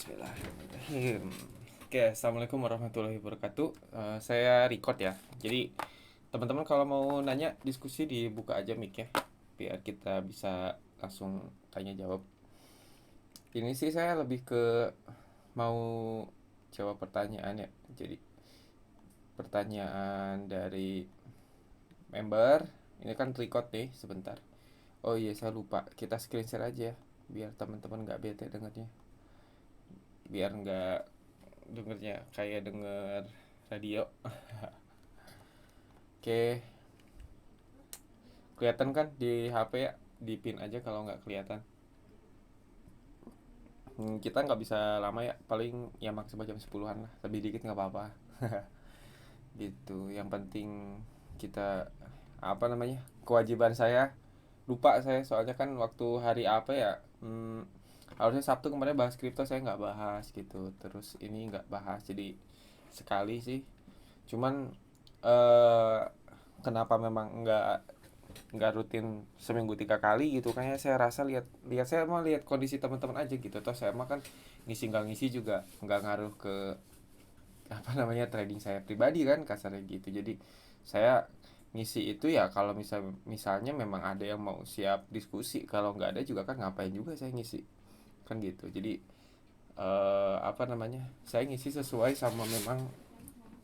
Bismillahirrahmanirrahim. Oke, assalamualaikum warahmatullahi wabarakatuh. Saya record ya. Jadi teman-teman kalau mau nanya diskusi dibuka aja mic ya, biar kita bisa langsung tanya jawab. Ini sih saya lebih ke mau jawab pertanyaan ya. Jadi pertanyaan dari member. Ini kan record nih sebentar. Oh iya saya lupa. Kita screen share aja ya, biar teman-teman nggak bete dengarnya. Biar nggak dengernya kayak denger radio. Oke, kelihatan kan di HP ya, di pin aja kalau nggak kelihatan. Kita nggak bisa lama ya, paling ya maksimal jam 10-an lah, lebih dikit nggak apa-apa. Gitu, yang penting kita apa namanya, kewajiban saya, lupa saya soalnya kan waktu hari apa ya, harusnya Sabtu kemarin bahas kripto saya nggak bahas gitu, terus ini nggak bahas, jadi sekali sih. Cuman eh kenapa memang nggak rutin seminggu 3 kali gitu, kayaknya saya rasa lihat lihat saya mau lihat kondisi teman-teman aja gitu. Toh saya mah kan ngisi nggak ngisi juga nggak ngaruh ke apa namanya trading saya pribadi kan, kasarnya gitu. Jadi saya ngisi itu ya kalau misalnya memang ada yang mau siap diskusi, kalau nggak ada juga kan ngapain juga saya ngisi kan gitu. Jadi apa namanya, saya ngisi sesuai sama memang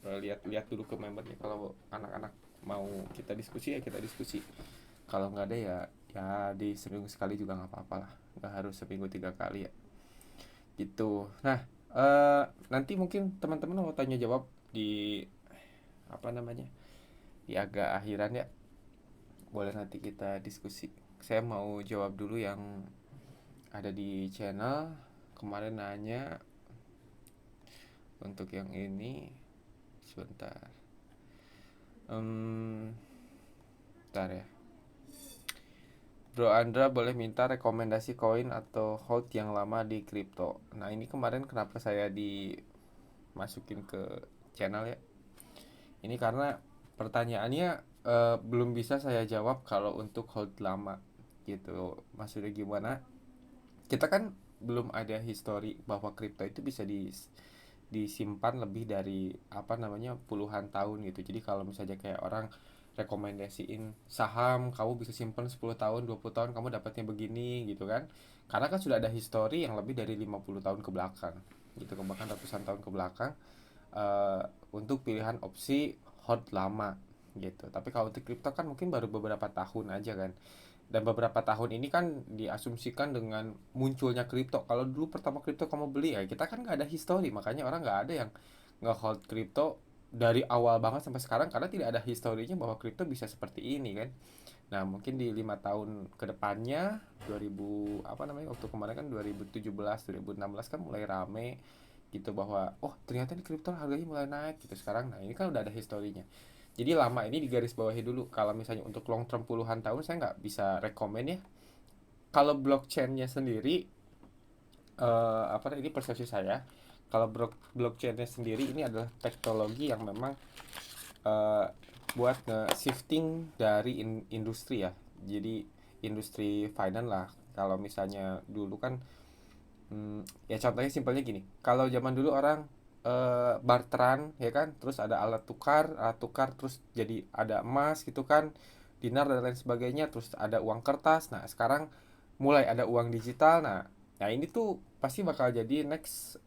lihat-lihat dulu ke membernya, kalau anak-anak mau kita diskusi ya kita diskusi, kalau nggak ada ya ya di seminggu sekali juga nggak apa-apa lah, nggak harus seminggu 3 kali ya gitu. Nah, nanti mungkin teman-teman mau tanya jawab di apa namanya, di agak akhiran ya, boleh nanti kita diskusi. Saya mau jawab dulu yang ada di channel kemarin nanya. Untuk yang ini sebentar, um, bentar ya. Bro Andra boleh minta rekomendasi koin atau hold yang lama di kripto. Nah ini kemarin kenapa saya dimasukin ke channel ya. Ini karena pertanyaannya belum bisa saya jawab kalau untuk hold lama gitu. Maksudnya gimana? Kita kan belum ada histori bahwa kripto itu bisa disimpan lebih dari apa namanya puluhan tahun gitu. Jadi kalau misalnya kayak orang rekomendasiin saham, kamu bisa simpan 10 tahun 20 tahun kamu dapatnya begini gitu kan, karena kan sudah ada histori yang lebih dari 50 tahun ke belakang gitu, bahkan ratusan tahun ke belakang, eh, untuk pilihan opsi hold lama gitu. Tapi kalau untuk kripto kan mungkin baru beberapa tahun aja kan, dan beberapa tahun ini kan diasumsikan dengan munculnya kripto. Kalau dulu pertama kripto kamu beli ya, kita kan nggak ada histori, makanya orang nggak ada yang nge-hold kripto dari awal banget sampai sekarang, karena tidak ada historinya bahwa kripto bisa seperti ini kan. Nah mungkin di 5 tahun kedepannya 2000 apa namanya, waktu kemarin kan 2017 2016 kan mulai rame gitu, bahwa oh ternyata di kripto harganya mulai naik gitu sekarang. Nah ini kan udah ada historinya, jadi lama ini digaris bawahi dulu. Kalau misalnya untuk long term puluhan tahun saya nggak bisa rekomend ya. Kalau blockchainnya sendiri, apa ini persepsi saya, kalau blockchainnya sendiri ini adalah teknologi yang memang eh, buat nge-shifting dari industri ya. Jadi industri finance lah. Kalau misalnya dulu kan, ya contohnya simpelnya gini. Kalau zaman dulu orang barteran ya kan, terus ada alat tukar terus jadi ada emas gitu kan, dinar dan lain sebagainya, terus ada uang kertas. Nah, sekarang mulai ada uang digital. Nah, nah ini tuh pasti bakal jadi next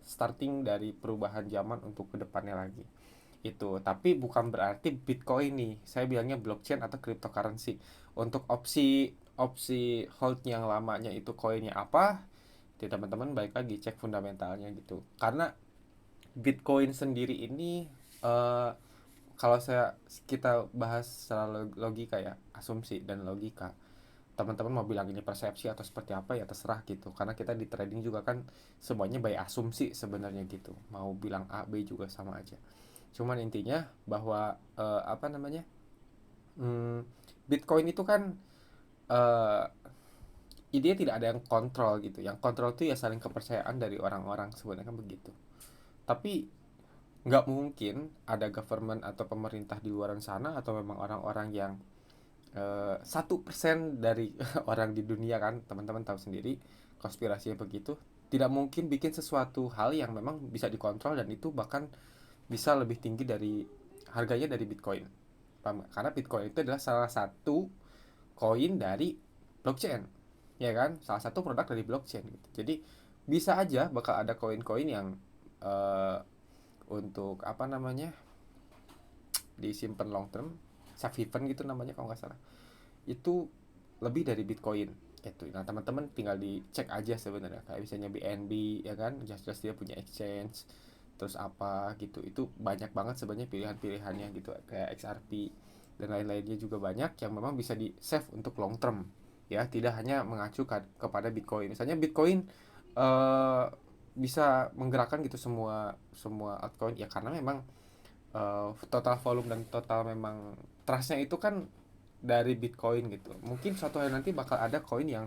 starting dari perubahan zaman untuk kedepannya lagi. Itu, tapi bukan berarti Bitcoin nih. Saya bilangnya blockchain atau cryptocurrency. Untuk opsi opsi hold yang lamanya itu koinnya apa? Jadi teman-teman balik lagi cek fundamentalnya gitu. Karena Bitcoin sendiri ini, eh, kalau kita bahas secara logika ya, asumsi dan logika. Teman-teman mau bilang ini persepsi atau seperti apa ya terserah gitu. Karena kita di trading juga kan semuanya by asumsi sebenarnya gitu. Mau bilang A, B juga sama aja. Cuman intinya bahwa apa namanya? hmm, Bitcoin itu kan, eh, ide tidak ada yang kontrol gitu. Yang kontrol tuh ya saling kepercayaan dari orang-orang sebenarnya kan begitu. Tapi nggak mungkin ada government atau pemerintah di luar sana, atau memang orang-orang yang 1% dari orang di dunia kan, teman-teman tahu sendiri konspirasinya begitu. tidak mungkin bikin sesuatu hal yang memang bisa dikontrol dan itu bahkan bisa lebih tinggi dari harganya dari Bitcoin. Paham nggak? Karena Bitcoin itu adalah salah satu koin dari blockchain, ya kan? Salah satu produk dari blockchain gitu. Jadi bisa aja bakal ada koin-koin yang eh, untuk apa namanya disimpan long term, safe haven gitu namanya kalau nggak salah. Itu lebih dari Bitcoin gitu. Nah teman-teman tinggal dicek aja sebenarnya kayak misalnya BNB ya kan, jelas-jelas dia punya exchange, terus apa gitu, itu banyak banget sebenarnya pilihan-pilihannya gitu, kayak XRP dan lain-lainnya juga banyak yang memang bisa di save untuk long term ya, tidak hanya mengacu kepada Bitcoin. Misalnya Bitcoin eh, bisa menggerakkan gitu semua semua altcoin ya karena memang total volume dan total memang trustnya itu kan dari Bitcoin gitu. Mungkin suatu hari nanti bakal ada koin yang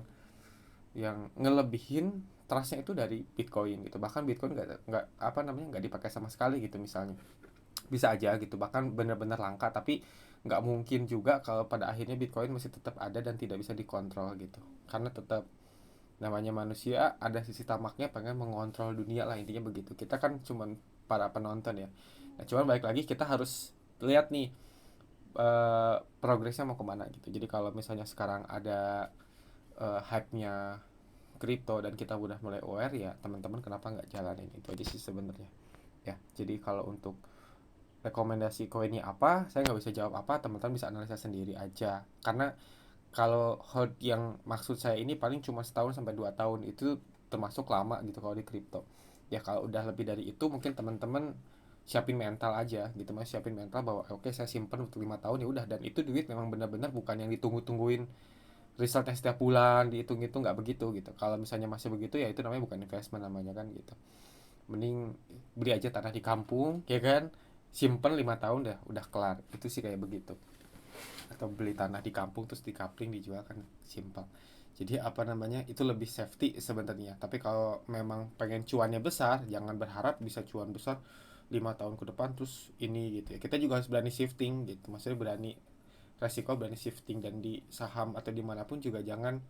ngelebihin trustnya itu dari Bitcoin gitu. Bahkan Bitcoin nggak apa namanya nggak dipakai sama sekali gitu misalnya. Bisa aja gitu. Bahkan benar-benar langka, tapi nggak mungkin juga kalau pada akhirnya Bitcoin masih tetap ada dan tidak bisa dikontrol gitu. Karena tetap namanya manusia ada sisi tamaknya pengen mengontrol dunia lah, intinya begitu. Kita kan cuman para penonton ya. Nah, cuman balik lagi kita harus lihat nih progresnya mau kemana gitu. Jadi kalau misalnya sekarang ada hype-nya kripto dan kita udah mulai aware ya teman-teman kenapa nggak jalanin itu aja sih sebenarnya ya. Jadi kalau untuk rekomendasi koinnya apa saya nggak bisa jawab apa, teman-teman bisa analisa sendiri aja karena kalau hold yang maksud saya ini paling cuma setahun sampai 2 tahun itu termasuk lama gitu kalau di kripto ya. Kalau udah lebih dari itu mungkin teman-teman siapin mental aja gitu, mas siapin mental bahwa oke saya simpen untuk 5 tahun ya udah, dan itu duit memang benar-benar bukan yang ditunggu-tungguin resultnya setiap bulan dihitung-hitung, nggak begitu gitu. Kalau misalnya masih begitu ya itu namanya bukan investment namanya kan gitu. Mending beli aja tanah di kampung ya kan, simpen 5 tahun dah udah kelar, itu sih kayak begitu. Atau beli tanah di kampung terus di coupling dijual kan simpel. Jadi apa namanya itu lebih safety sebenarnya, tapi kalau memang pengen cuannya besar jangan berharap bisa cuan besar 5 tahun ke depan terus ini gitu ya. Kita juga harus berani shifting gitu, maksudnya berani resiko, berani shifting, dan di saham atau dimanapun juga jangan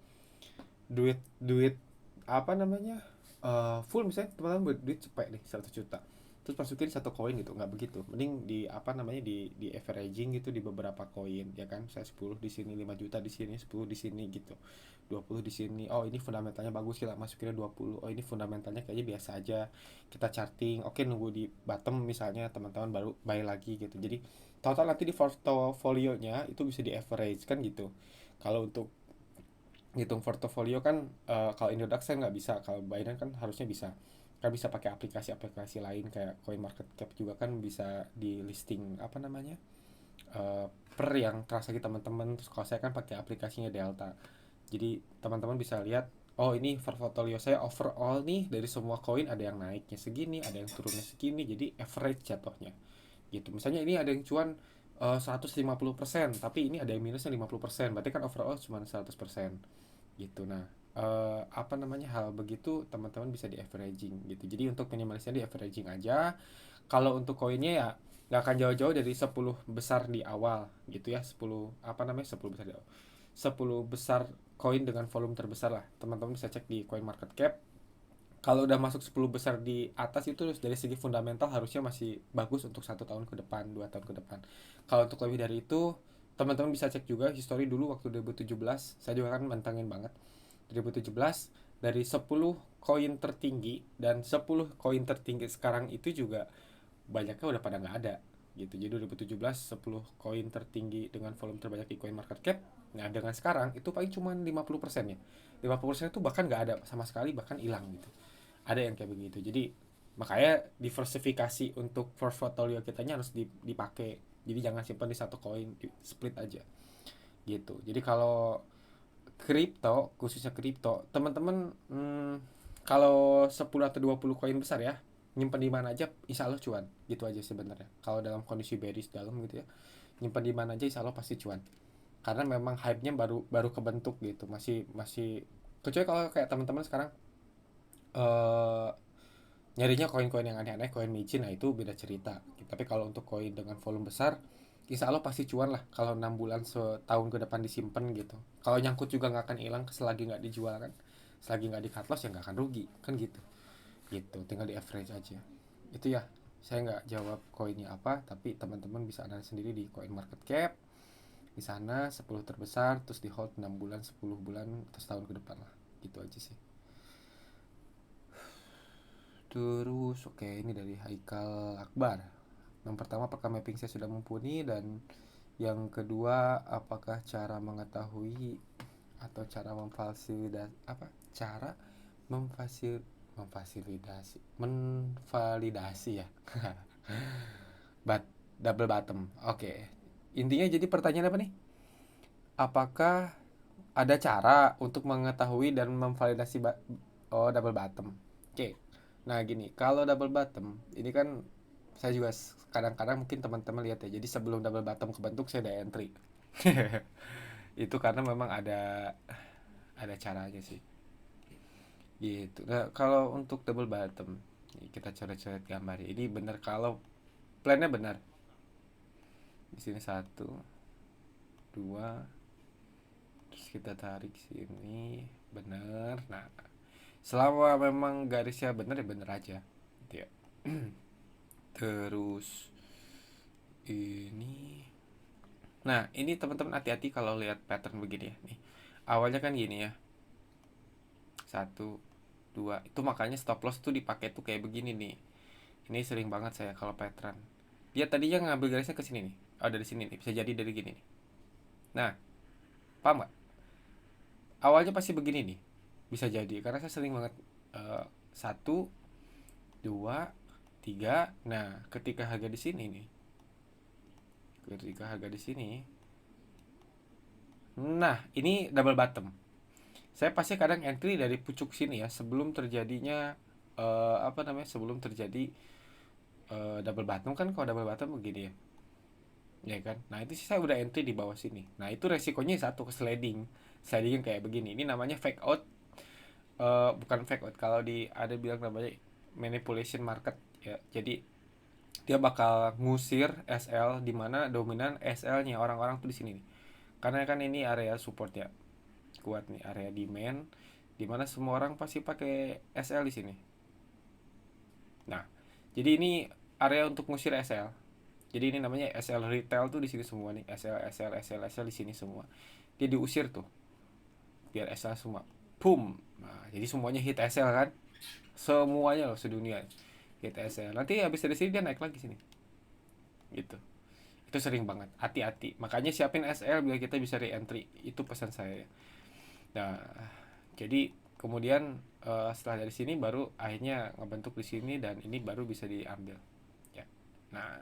duit duit apa namanya full. Misalnya teman-teman duit cepet nih 100 juta terus masukin satu koin gitu, nggak begitu. Mending di apa namanya di averaging gitu di beberapa koin ya kan, saya 10 di sini, 5 juta di sini, 10 di sini gitu, 20 di sini. Oh ini fundamentalnya bagus, kita masukinnya 20. Oh ini fundamentalnya kayaknya biasa aja, kita charting oke, nunggu di bottom misalnya teman-teman baru buy lagi gitu. Jadi total nanti di portofolionya itu bisa di average kan gitu. Kalau untuk ngitung portofolio kan kalau Indodax saya nggak bisa, kalau Binance kan harusnya bisa. Kan bisa pakai aplikasi-aplikasi lain kayak CoinMarketCap juga kan bisa di listing apa namanya per yang transaksi teman-teman. Terus kalau saya kan pakai aplikasinya Delta, jadi teman-teman bisa lihat oh ini portfolio saya overall nih dari semua koin ada yang naiknya segini, ada yang turunnya segini, jadi average jatuhnya gitu. Misalnya ini ada yang cuan 150%, tapi ini ada yang minusnya 50%, berarti kan overall cuma 100% gitu. Nah apa namanya hal begitu teman-teman bisa di averaging gitu. Jadi untuk minimalisnya di averaging aja. Kalau untuk koinnya ya nggak akan jauh-jauh dari 10 besar di awal gitu ya. 10 apa namanya 10 besar di awal, 10 besar koin dengan volume terbesar lah, teman-teman bisa cek di coin market cap. Kalau udah masuk 10 besar di atas itu dari segi fundamental harusnya masih bagus untuk 1 tahun ke depan, 2 tahun ke depan. Kalau untuk lebih dari itu teman-teman bisa cek juga history dulu waktu 2017, saya juga kan mantengin banget 2017. Dari 10 koin tertinggi dan 10 koin tertinggi sekarang itu juga banyaknya udah pada nggak ada gitu. Jadi 2017 10 koin tertinggi dengan volume terbanyak di coin market cap, nah dengan sekarang itu paling cuma 50% ya. 50% itu bahkan nggak ada sama sekali, bahkan hilang gitu. Ada yang kayak begitu. Jadi makanya diversifikasi untuk portfolio kitanya harus dipakai. Jadi jangan simpan di satu koin, split aja gitu. Jadi kalau kripto, khususnya kripto teman-teman, kalau 10 atau 20 koin besar ya nyimpan di mana aja insya Allah cuan gitu aja sebenarnya. Kalau dalam kondisi bearish dalam gitu ya, nyimpan di mana aja insya Allah pasti cuan, karena memang hype-nya baru baru kebentuk gitu, masih masih kecuali kalau kayak teman-teman sekarang eh nyarinya koin-koin yang aneh-aneh, koin micin, nah itu beda cerita. Tapi kalau untuk koin dengan volume besar insya Allah pasti cuan lah kalau 6 bulan setahun ke depan disimpan gitu. Kalau nyangkut juga nggak akan hilang selagi nggak dijual kan. selagi nggak di cut loss ya nggak akan rugi kan gitu. Gitu tinggal di average aja itu ya. Saya nggak jawab koinnya apa, tapi teman-teman bisa analis sendiri di Coin Market Cap. Di sana 10 terbesar, terus di hold 6 bulan, 10 bulan, atau setahun ke depan lah. Gitu aja sih. Terus oke, ini dari Haikal Akbar. Yang pertama, apakah mapping saya sudah mumpuni, dan yang kedua, apakah cara mengetahui atau cara memfasilitasi apa? Cara memfasilitasi menvalidasi ya. Double bottom. Oke. Intinya jadi pertanyaan apa nih? Apakah ada cara untuk mengetahui dan memvalidasi double bottom? Oke. Nah, gini, kalau double bottom, ini kan saya juga kadang-kadang mungkin teman-teman lihat ya. Jadi sebelum double bottom kebentuk saya udah entry. Itu karena memang ada caranya sih. Gitu. Nah, kalau untuk double bottom, kita coret-coret gambar. Ini benar kalau plannya benar. Di sini satu, dua, terus kita tarik sini, benar. Nah, selama memang garisnya benar ya benar aja, gitu ya. Terus ini, nah ini teman-teman hati-hati kalau lihat pattern begini ya. Nih, awalnya kan gini ya, satu, dua, itu makanya stop loss tuh dipakai tuh kayak begini nih. Ini sering banget saya kalau pattern. Dia tadinya ngambil garisnya ke sini nih. Oh, dari sini nih, bisa jadi dari gini nih. Nah, paham gak? Awalnya pasti begini nih. Bisa jadi karena saya sering banget satu, dua, tiga. Nah, ketika harga di sini nih, nah ini double bottom. Saya pasti kadang entry dari pucuk sini ya, sebelum terjadinya sebelum terjadi double bottom. Kan kalau double bottom begini ya kan. Nah itu sih saya udah entry di bawah sini. Nah itu resikonya satu, ke sliding yang kayak begini. Ini namanya fake out. Bukan fake out, kalau ada bilang namanya manipulation market ya. Jadi dia bakal ngusir SL, di mana dominan SL-nya orang-orang tuh di sini nih. Karena kan ini area support ya, kuat nih area demand, di mana semua orang pasti pakai SL di sini. Nah, jadi ini area untuk ngusir SL. Jadi ini namanya SL retail tuh di sini semua nih, SL di sini semua. Dia diusir tuh biar SL semua. Boom. Nah, jadi semuanya hit SL kan? Semuanya loh sedunia hit SL. Nanti habis dari sini dia naik lagi sini. Gitu. Itu sering banget. Hati-hati. Makanya siapin SL biar kita bisa re-entry. Itu pesan saya. Nah, jadi kemudian setelah dari sini baru akhirnya ngebentuk di sini, dan ini baru bisa diambil. Ya. Nah,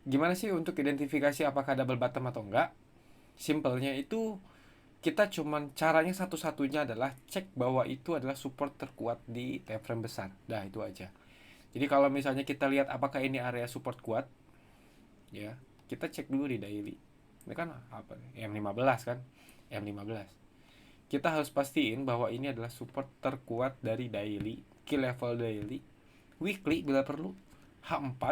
gimana sih untuk identifikasi apakah double bottom atau enggak? Simpelnya itu kita cuman caranya satu-satunya adalah cek bahwa itu adalah support terkuat di time frame besar. Dah itu aja. Jadi kalau misalnya kita lihat apakah ini area support kuat, ya kita cek dulu di daily. Ini kan apa? M15 kan? M15. Kita harus pastiin bahwa ini adalah support terkuat dari daily, key level daily, weekly bila perlu, H4,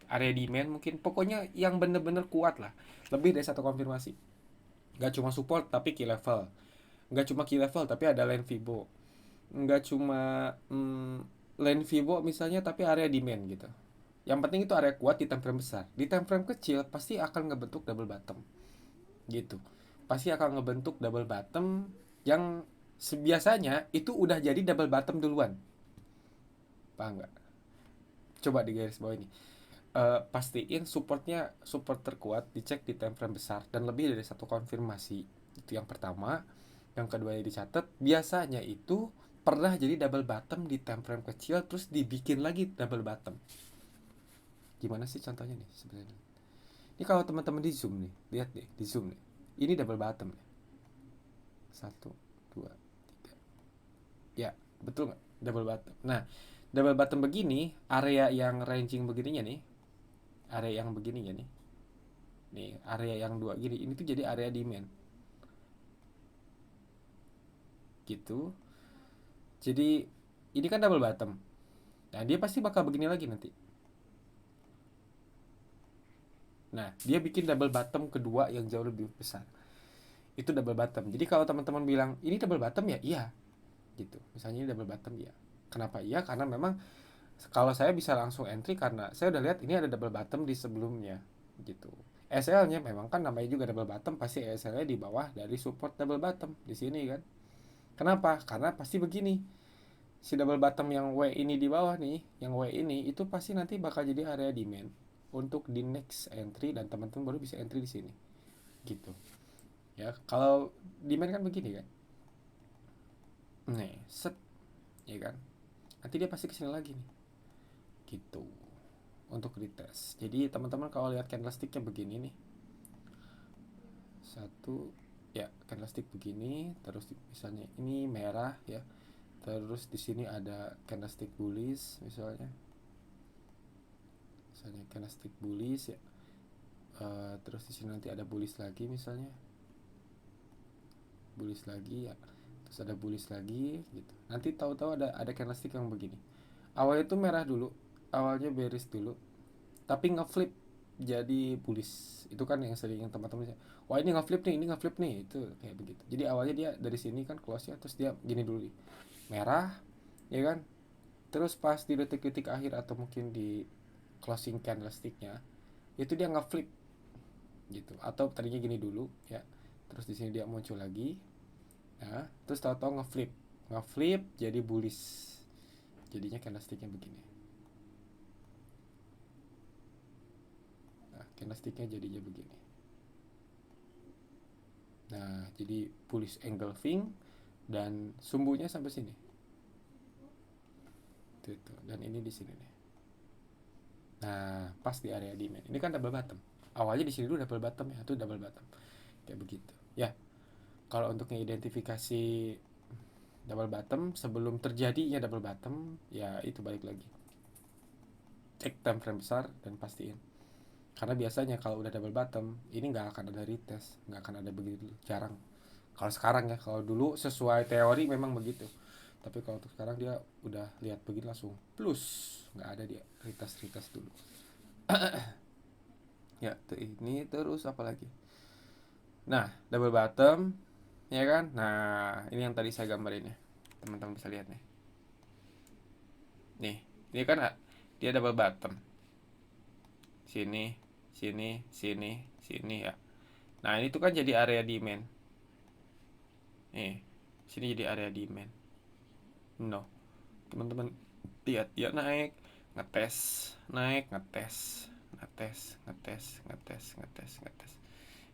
area demand mungkin. Pokoknya yang bener-bener kuat lah. Lebih dari satu konfirmasi. Gak cuma support tapi key level. Gak cuma key level tapi ada line Fibo. Gak cuma line Fibo misalnya tapi area demand gitu. Yang penting itu area kuat di time frame besar. Di time frame kecil pasti akan ngebentuk double bottom. Gitu. Pasti akan ngebentuk double bottom yang biasanya itu udah jadi double bottom duluan. Paham nggak? Coba di garis bawah ini. Pastiin support terkuat dicek di time frame besar dan lebih dari satu konfirmasi. Itu yang pertama. Yang kedua yang dicatat, biasanya itu pernah jadi double bottom di time frame kecil terus dibikin lagi double bottom. Gimana sih contohnya nih sebenarnya? Ini kalau teman-teman di zoom nih, lihat deh di zoom nih. Ini double bottom nih. 1, 2, 3. Ya, betul nggak? Double bottom. Nah, double bottom begini, area yang ranging begininya nih, area yang begininya nih area yang dua gini, ini tuh jadi area demand. Gitu. Jadi ini kan double bottom. Nah, dia pasti bakal begini lagi nanti. Nah, dia bikin double bottom kedua yang jauh lebih besar. Itu double bottom. Jadi kalau teman-teman bilang, ini double bottom ya? Iya. gitu. Misalnya ini double bottom ya. Kenapa iya? Karena memang kalau saya bisa langsung entry karena saya udah lihat ini ada double bottom di sebelumnya gitu. ESL-nya memang kan namanya juga double bottom, pasti ESL-nya di bawah dari support double bottom di sini kan. Kenapa? Karena pasti begini. Si double bottom yang W ini di bawah nih, yang W ini itu pasti nanti bakal jadi area demand untuk di next entry dan teman-teman baru bisa entry di sini. Gitu. Ya, kalau demand kan begini kan. Nih, set ya kan. Nanti dia pasti kesini lagi nih. Gitu. Untuk retest. Jadi teman-teman kalau lihat candlesticknya begini nih, satu ya candlestick begini, terus misalnya ini merah ya, terus di sini ada candlestick bullish misalnya candlestick bullish ya. Terus di sini nanti ada bullish lagi misalnya, bullish lagi ya, terus ada bullish lagi gitu. Nanti tahu-tahu ada candlestick yang begini, awalnya itu merah dulu, awalnya bearish dulu, tapi ngeflip jadi bullish. Itu kan yang sering yang teman-teman, wah ini ngeflip nih, ini ngeflip nih, itu kayak begitu. Jadi awalnya dia dari sini kan close nya, terus dia gini dulu nih, merah ya kan, terus pas di detik-detik akhir atau mungkin di closing candlesticknya itu dia ngeflip gitu, atau tadinya gini dulu ya, terus di sini dia muncul lagi ya, terus tahu-tahu ngeflip, ngeflip jadi bullish, jadinya candlesticknya begini. Nah candlesticknya jadinya begini. Nah jadi bullish engulfing dan sumbunya sampai sini tuh, dan ini di sini nih. Nah pas di area demand ini kan double bottom, awalnya di sini dulu double bottom ya, itu double bottom kayak begitu ya. Kalau untuk mengidentifikasi double bottom sebelum terjadinya double bottom ya, itu balik lagi cek time frame besar dan pastiin. Karena biasanya kalau udah double bottom ini nggak akan ada retest, nggak akan ada begitu, jarang. Kalau sekarang ya, kalau dulu sesuai teori memang begitu, tapi kalau untuk sekarang dia udah lihat begini langsung plus, nggak ada dia retest dulu. Ya tuh ini terus apa lagi. Nah double bottom ya kan. Nah ini yang tadi saya gambarin ya, teman-teman bisa lihat nih. Nih ini kan dia double bottom, sini sini sini sini ya. Nah ini tuh kan jadi area demand nih, sini jadi area demand. No, teman-teman lihat dia naik, ngetes, naik, ngetes, ngetes, ngetes, ngetes, ngetes, ngetes,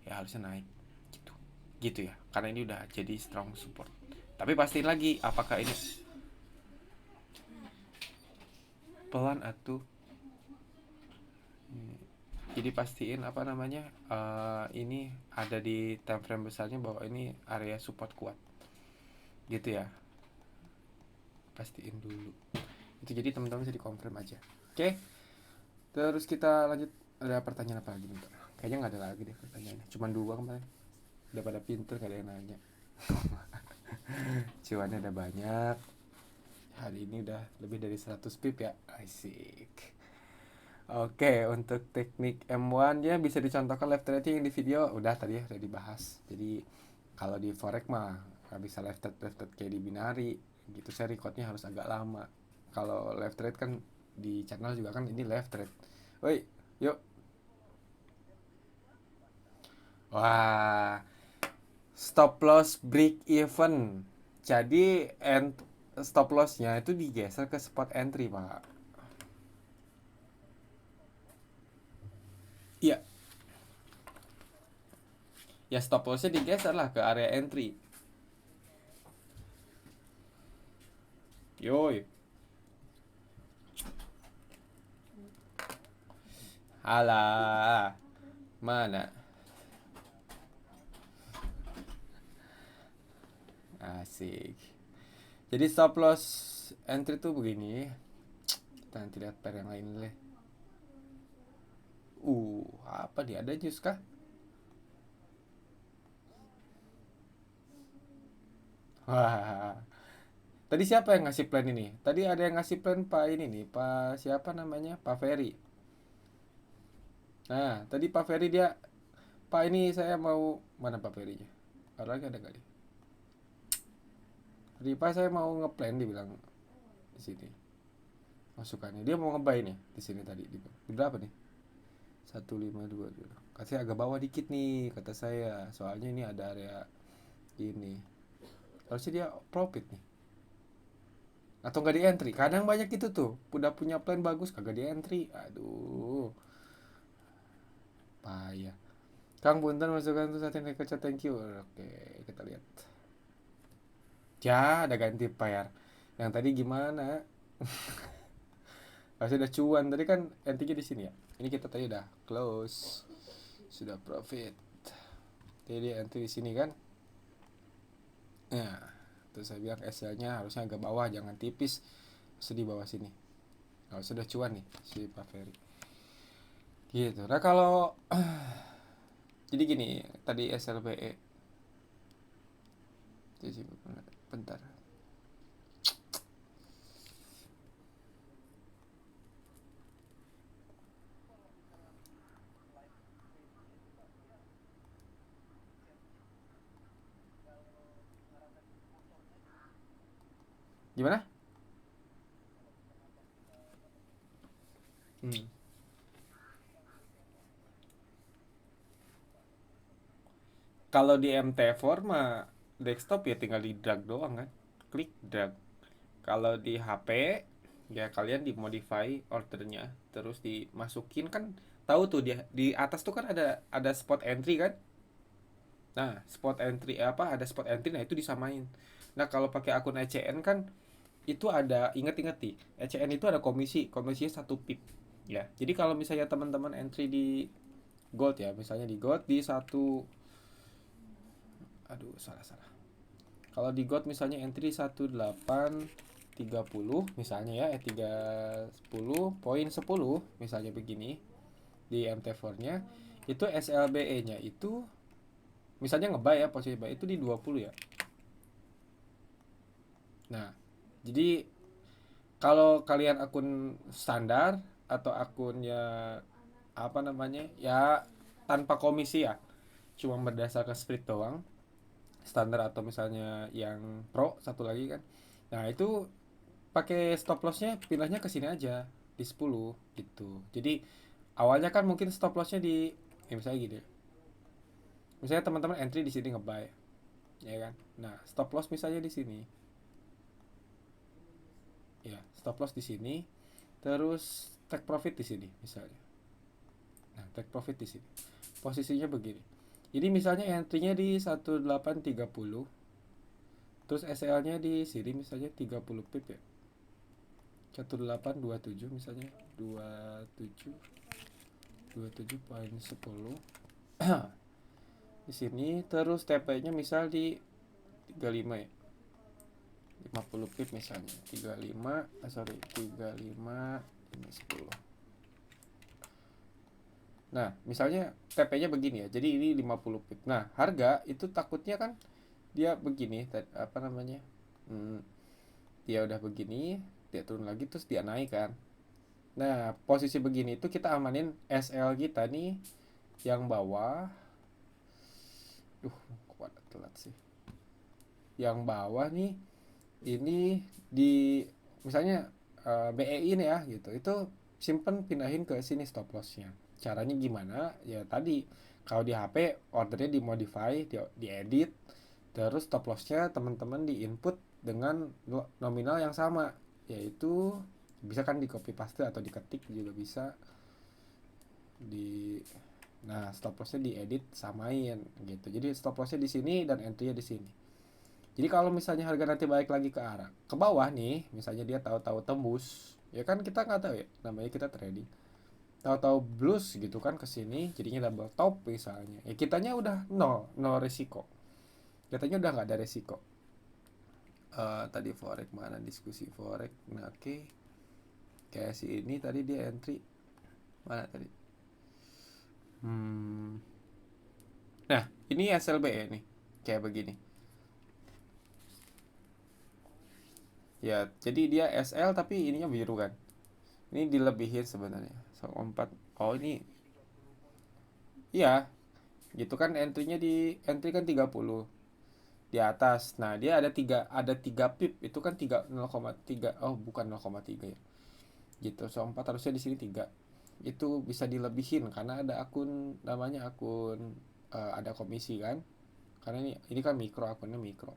ya harusnya naik gitu, gitu ya, karena ini udah jadi strong support. Tapi pastiin lagi apakah ini pelan atau jadi pastiin apa namanya, ini ada di time frame besarnya bahwa ini area support kuat gitu ya, pastiin dulu itu. Jadi teman-teman bisa dikonfirm aja. Oke, terus kita lanjut. Ada pertanyaan apa lagi bentar, kayaknya nggak ada lagi deh pertanyaannya, cuman dua kemarin. Udah pada pinter, gak ada yang nanya. Cuannya udah banyak, hari ini udah lebih dari 100 pip ya, asik. Oke, untuk teknik M1 ya bisa dicontohkan left trading di video udah tadi ya, udah dibahas. Jadi kalau di forex mah nggak bisa left trade kayak di binari gitu, saya recordnya harus agak lama. Kalau left trade kan di channel juga kan ini left trade. Woi, yuk. Wah, stop loss break even. Jadi stop lossnya itu digeser ke spot entry, Pak. Iya, ya stop lossnya digeser lah ke area entry. Yoi. Alah, mana? Asik. Jadi stop loss entry tuh begini. Kita nanti lihat pair yang lain deh. Apa dia, ada news kah? Wah. Tadi siapa yang ngasih plan ini? Tadi ada yang ngasih plan Pak ini nih, Pak siapa namanya? Pak Ferry. Nah, tadi Pak Ferry dia, Pak ini saya mau, mana Pak Ferry-nya? Ada lagi ada kali. Ripa saya mau ngeplan dibilang di sini masukannya. Dia mau ngebuy nih di sini tadi di berapa nih? 152 dulu. Kasih agak bawah dikit nih kata saya. Soalnya ini ada area ini. Harusnya dia profit nih. Atau nggak di entry. Kadang banyak itu tuh. Udah punya plan bagus kagak di entry. Aduh, payah. Kang Punten masukkan tuh satin chat, thank you. Oke, kita lihat. Ya, ada ganti bayar. Yang tadi gimana? Harusnya udah cuan tadi kan entry di sini ya. Ini kita tadi udah close. Sudah profit. Jadi entry di sini kan. Nah, terus saya bilang SL-nya harusnya agak bawah, jangan tipis. Harusnya di bawah sini. Nah, sudah cuan nih si Pak Ferry. Gitu. Nah, kalau jadi gini, tadi SLBE. Jadi bentar. Gimana? Hmm. Kalau di MT4 mah desktop ya tinggal di drag doang kan. Klik drag. Kalau di HP ya kalian dimodify ordernya terus dimasukin kan, tahu tuh dia di atas tuh kan ada spot entry kan. Nah, spot entry apa ada spot entry, nah itu disamain. Nah, kalau pakai akun ECN kan itu ada, inget-inget nih, ECN itu ada komisinya 1 pip ya. Jadi kalau misalnya teman-teman entry di gold ya, misalnya di gold di satu, aduh salah salah, kalau di gold misalnya entry 1830 misalnya ya, 310.10 misalnya begini di MT4 nya, itu SLBE nya itu misalnya ngebuy ya, posisi buy itu di 20 ya. Nah, jadi kalau kalian akun standar atau akunnya apa namanya ya, tanpa komisi ya, cuma berdasarkan split doang, standar atau misalnya yang pro satu lagi kan, nah itu pakai stop lossnya pindahnya ke sini aja di 10 gitu. Jadi awalnya kan mungkin stop lossnya di ya misalnya gini, misalnya teman-teman entry di sini ngebuy ya kan, nah stop loss misalnya di sini ya, stop loss di sini, terus take profit di sini misalnya. Nah, take profit di sini. Posisinya begini. Jadi misalnya entry-nya di 1830, terus SL-nya di sini misalnya 30 pip ya. 1827 misalnya, 27 27.10 di sini, terus TP-nya misal di 35 ya. 50 pip misalnya. 35, sorry, 35 ini 10. Nah, misalnya TP-nya begini ya. Jadi ini 50 pip. Nah, harga itu takutnya kan dia begini, apa namanya? Hmm, dia udah begini, dia turun lagi terus dia naik kan. Nah, posisi begini itu kita amanin SL kita nih yang bawah. Kok telat sih. Yang bawah nih ini di misalnya BEI ini ya gitu. Itu simpen pindahin ke sini stop lossnya. Caranya gimana? Ya tadi kalau di HP ordernya dimodify, diedit, terus stop lossnya teman-teman di input dengan nominal yang sama, yaitu bisa kan di copy paste atau diketik juga bisa di, nah stop lossnya diedit samain gitu. Jadi stop lossnya di sini dan entry-nya di sini. Jadi kalau misalnya harga nanti balik lagi ke arah ke bawah nih, misalnya dia tahu-tahu tembus, ya kan kita nggak tahu ya, namanya kita trading. Tahu-tahu blues gitu kan ke sini, jadinya double top misalnya. Ya kitanya udah nol risiko. Kitanya udah nggak ada risiko. Tadi forex mana diskusi forex. Nah, oke. Kayak si ini tadi dia entry mana tadi? Hmm. Nah, ini SLBE nih. Kayak begini. Ya, jadi dia SL tapi ininya biru kan. Ini dilebihin sebenarnya. 4. Oh, ini iya. Gitu kan entry-nya di entry kan 30. di atas. Nah, dia ada tiga pip, itu kan 0,3. Oh, bukan 0,3 ya. Gitu. So 4 harusnya di sini 3. Itu bisa dilebihin karena ada akun namanya akun ada komisi kan. Karena ini kan mikro, akunnya mikro.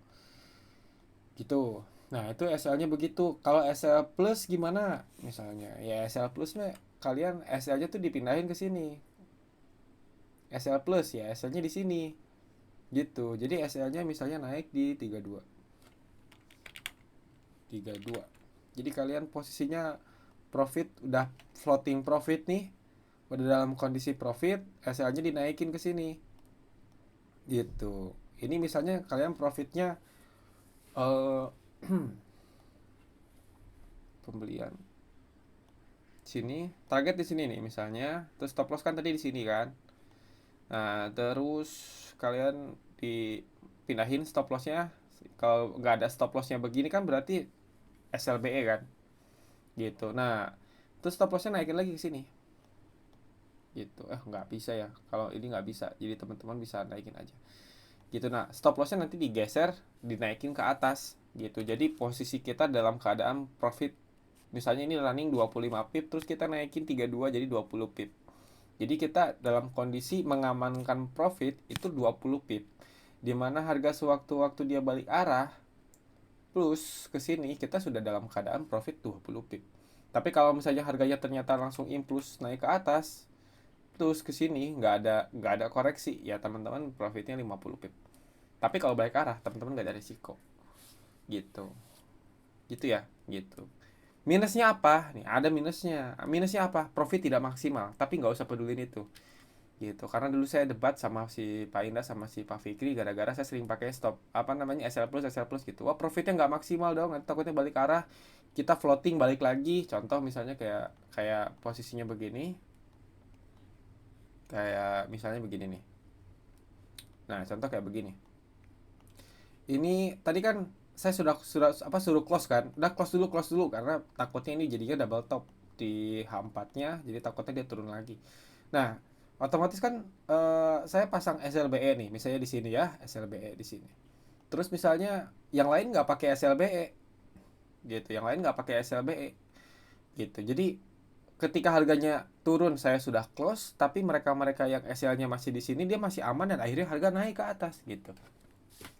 Gitu. Nah, itu SL-nya begitu. Kalau SL plus gimana? Misalnya, ya SL plus mah kalian SL-nya tuh dipindahin ke sini. SL plus ya, SL-nya di sini. Gitu. Jadi SL-nya misalnya naik di 32. 32. Jadi kalian posisinya profit udah floating profit nih. Udah dalam kondisi profit, SL-nya dinaikin ke sini. Gitu. Ini misalnya kalian profitnya eh pembelian sini, target di sini nih misalnya, terus stop loss kan tadi di sini kan. Nah, terus kalian dipindahin stop lossnya. Kalau nggak ada stop lossnya begini kan berarti SLBE kan, gitu. Nah, terus stop lossnya naikin lagi ke sini, gitu. Nggak bisa ya, kalau ini nggak bisa, jadi teman-teman bisa naikin aja, gitu. Nah, stop lossnya nanti digeser, dinaikin ke atas, gitu. Jadi posisi kita dalam keadaan profit. Misalnya ini running 25 pip, terus kita naikin 32 jadi 20 pip. Jadi kita dalam kondisi mengamankan profit itu 20 pip. Dimana harga sewaktu-waktu dia balik arah plus ke sini kita sudah dalam keadaan profit 20 pip. Tapi kalau misalnya harganya ternyata langsung impuls naik ke atas terus ke sini nggak ada koreksi ya teman-teman, profitnya 50 pip. Tapi kalau balik arah teman-teman nggak ada risiko, gitu. Gitu ya, gitu. Minusnya apa? Nih ada minusnya. Minusnya apa? Profit tidak maksimal. Tapi nggak usah pedulin itu, gitu. Karena dulu saya debat sama si Pak Indah sama si Pak Fikri gara-gara saya sering pakai stop apa namanya SL plus gitu. Wah, profitnya nggak maksimal dong, nanti takutnya balik arah, kita floating balik lagi. Contoh misalnya kayak kayak posisinya begini, kayak misalnya begini nih. Nah, contoh kayak begini. Ini tadi kan saya suruh close kan. Udah close dulu karena takutnya ini jadinya double top di H4-nya, jadi takutnya dia turun lagi. Nah, otomatis kan saya pasang SLBE nih, misalnya di sini ya, SLBE di sini. Terus misalnya yang lain nggak pakai SLBE, gitu. Yang lain nggak pakai SLBE, gitu. Jadi ketika harganya turun saya sudah close, tapi mereka-mereka yang SL-nya masih di sini dia masih aman dan akhirnya harga naik ke atas, gitu.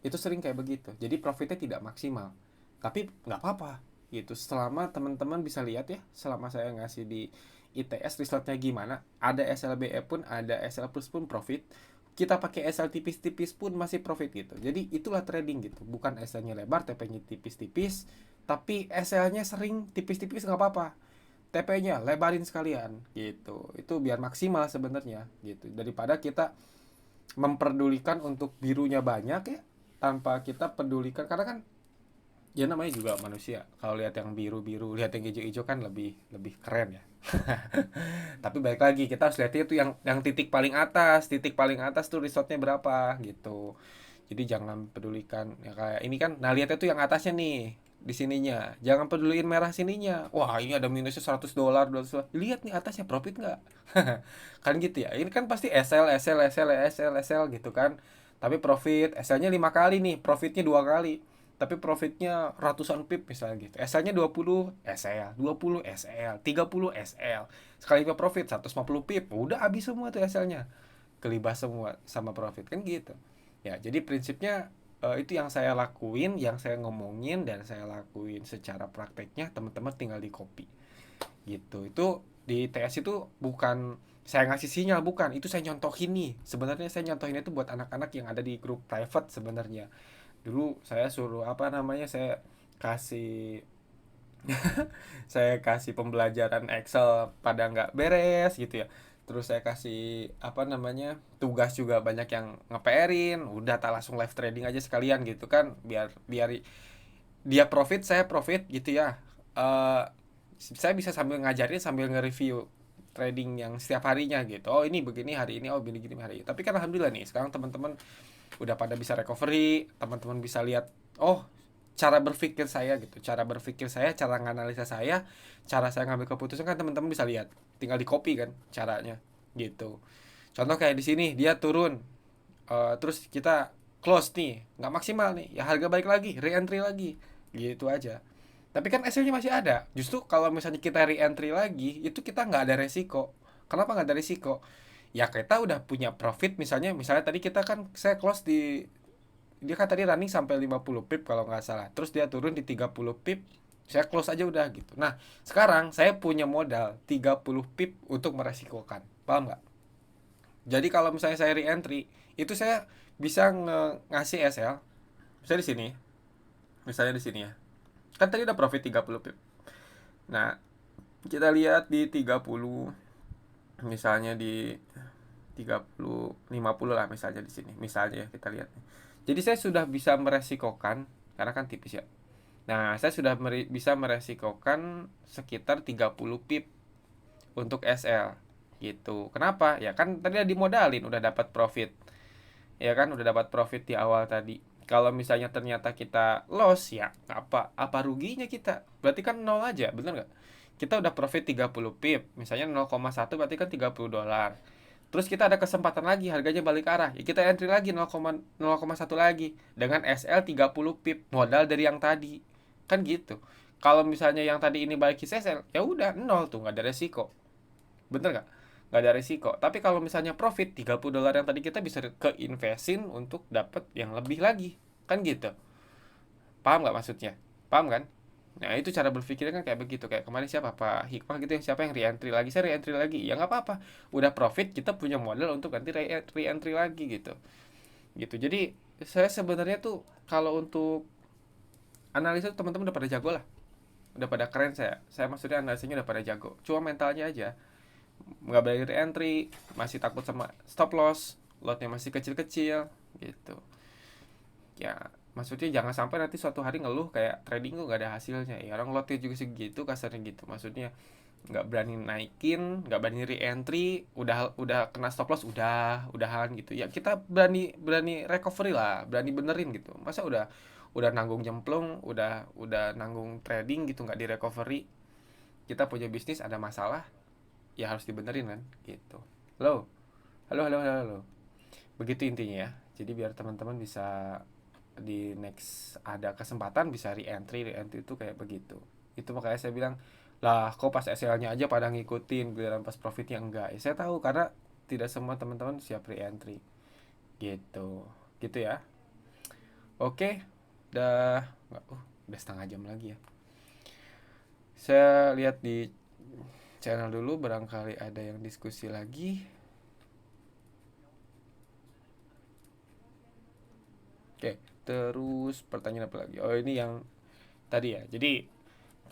Itu sering kayak begitu. Jadi profitnya tidak maksimal. Tapi nggak apa-apa, gitu. Selama teman-teman bisa lihat ya, selama saya ngasih di ITS resultnya gimana, ada SLBE pun, ada SL plus pun profit. Kita pakai SL tipis-tipis pun masih profit, gitu. Jadi itulah trading, gitu. Bukan SL-nya lebar, TP-nya tipis-tipis, tapi SL-nya sering tipis-tipis nggak apa-apa. TP-nya lebarin sekalian, gitu. Itu biar maksimal sebenarnya, gitu. Daripada kita memperdulikan untuk birunya banyak ya, tanpa kita pedulikan, karena kan ya namanya juga manusia, kalau lihat yang biru-biru, lihat yang hijau-hijau kan lebih lebih keren ya. Tapi balik lagi kita harus lihat itu yang titik paling atas tuh resortnya berapa, gitu. Jadi jangan pedulikan ya kayak ini kan. Nah, lihatnya tuh yang atasnya nih, di sininya jangan peduliin merah sininya. Wah, ini ada minusnya $100, $200. Lihat nih atasnya profit nggak. Kan gitu ya, ini kan pasti SL gitu kan. Tapi profit SL nya 5 kali nih, profitnya 2 kali, tapi profitnya ratusan pip misalnya gitu. SL-nya 20 SL, 20 SL, 30 SL. Sekali profit 150 pip, udah habis semua tuh SL-nya. Kelibas semua sama profit kan gitu. Ya, jadi prinsipnya itu yang saya lakuin, yang saya ngomongin dan saya lakuin secara prakteknya, teman-teman tinggal di copy. Gitu. Itu di TS itu bukan saya ngasih sinyal, bukan. Itu saya nyontohin nih. Sebenarnya saya nyontohin itu buat anak-anak yang ada di grup private sebenarnya. Dulu saya suruh apa namanya, kasih saya kasih pembelajaran Excel pada nggak beres gitu ya. Terus saya kasih apa namanya tugas juga banyak yang nge-PR-in, udah tak langsung live trading aja sekalian gitu kan, biar biar dia profit saya profit gitu ya. Eh saya bisa sambil ngajarin sambil nge-review trading yang setiap harinya gitu. Oh ini begini hari ini, oh begini gini hari ini. Tapi kan alhamdulillah nih sekarang teman-teman udah pada bisa recovery, teman-teman bisa lihat, oh cara berpikir saya gitu, cara berpikir saya, cara menganalisa saya, cara saya ngambil keputusan kan teman-teman bisa lihat, tinggal di copy kan caranya, gitu. Contoh kayak di sini dia turun, terus kita close nih, nggak maksimal nih, ya harga balik lagi, re-entry lagi, gitu aja. Tapi kan SL-nya masih ada. Justru kalau misalnya kita re-entry lagi, itu kita nggak ada resiko. Kenapa nggak ada resiko? Ya kita udah punya profit, misalnya tadi kita kan, saya close di, dia kan tadi running sampai 50 pip kalau nggak salah, terus dia turun di 30 pip, saya close aja udah gitu. Nah sekarang saya punya modal 30 pip untuk meresikokan, paham nggak? Jadi kalau misalnya saya re-entry, itu saya bisa ngasih SL, misalnya di sini, misalnya di sini ya, kan tadi udah profit 30 pip. Nah kita lihat di 30, misalnya di 30 50 lah, misalnya di sini, misalnya ya kita lihat. Jadi saya sudah bisa meresikokan, karena kan tipis ya. Nah, saya sudah bisa meresikokan sekitar 30 pip untuk SL gitu. Kenapa? Ya kan tadi udah dimodalin, udah dapat profit. Ya kan udah dapat profit di awal tadi. Kalau misalnya ternyata kita loss, ya apa ruginya kita? Berarti kan nol aja, bener nggak? Kita udah profit 30 pip, misalnya 0,1 berarti kan 30 dolar. Terus kita ada kesempatan lagi harganya balik arah, ya kita entry lagi 0,1 lagi dengan SL 30 pip modal dari yang tadi. Kan gitu. Kalau misalnya yang tadi ini balik ke SL, ya udah nol tuh, nggak ada resiko. Bener nggak ada risiko. Tapi kalau misalnya profit 30 dolar yang tadi, kita bisa keinvestin untuk dapat yang lebih lagi, kan gitu. Paham nggak maksudnya? Paham kan? Nah itu cara berpikirnya kan kayak begitu. Kayak kemarin siapa, Pak Hikmah gitu, yang siapa yang re-entry lagi, saya re-entry lagi, ya nggak apa-apa, udah profit, kita punya modal untuk nanti re-entry lagi gitu. Gitu. Jadi saya sebenarnya tuh, kalau untuk analisa teman-teman udah pada jago lah, udah pada keren. Saya maksudnya analisanya udah pada jago, cuma mentalnya aja nggak berani re-entry, masih takut sama stop loss, lotnya masih kecil-kecil gitu. Ya maksudnya jangan sampai nanti suatu hari ngeluh kayak trading kok gak ada hasilnya. Ya orang lotnya juga segitu, kasarnya gitu. Maksudnya nggak berani naikin, nggak berani re-entry, udah kena stop loss, udahan gitu. Ya kita berani berani recovery lah, berani benerin gitu. Masa udah nanggung jemplung, udah nanggung trading gitu nggak di recovery. Kita punya bisnis ada masalah, ya harus dibenerin kan gitu. Halo, halo, halo, halo, halo. Begitu intinya ya. Jadi biar teman-teman bisa di next ada kesempatan bisa re-entry itu kayak begitu. Itu makanya saya bilang, lah kok pas SL-nya aja pada ngikutin, giliran pas profitnya enggak. Ya, saya tahu karena tidak semua teman-teman siap re-entry gitu. Gitu ya. Oke, udah udah setengah jam lagi ya. Saya lihat di channel dulu, barangkali ada yang diskusi lagi. Oke, terus pertanyaan apa lagi? Oh, ini yang tadi ya. Jadi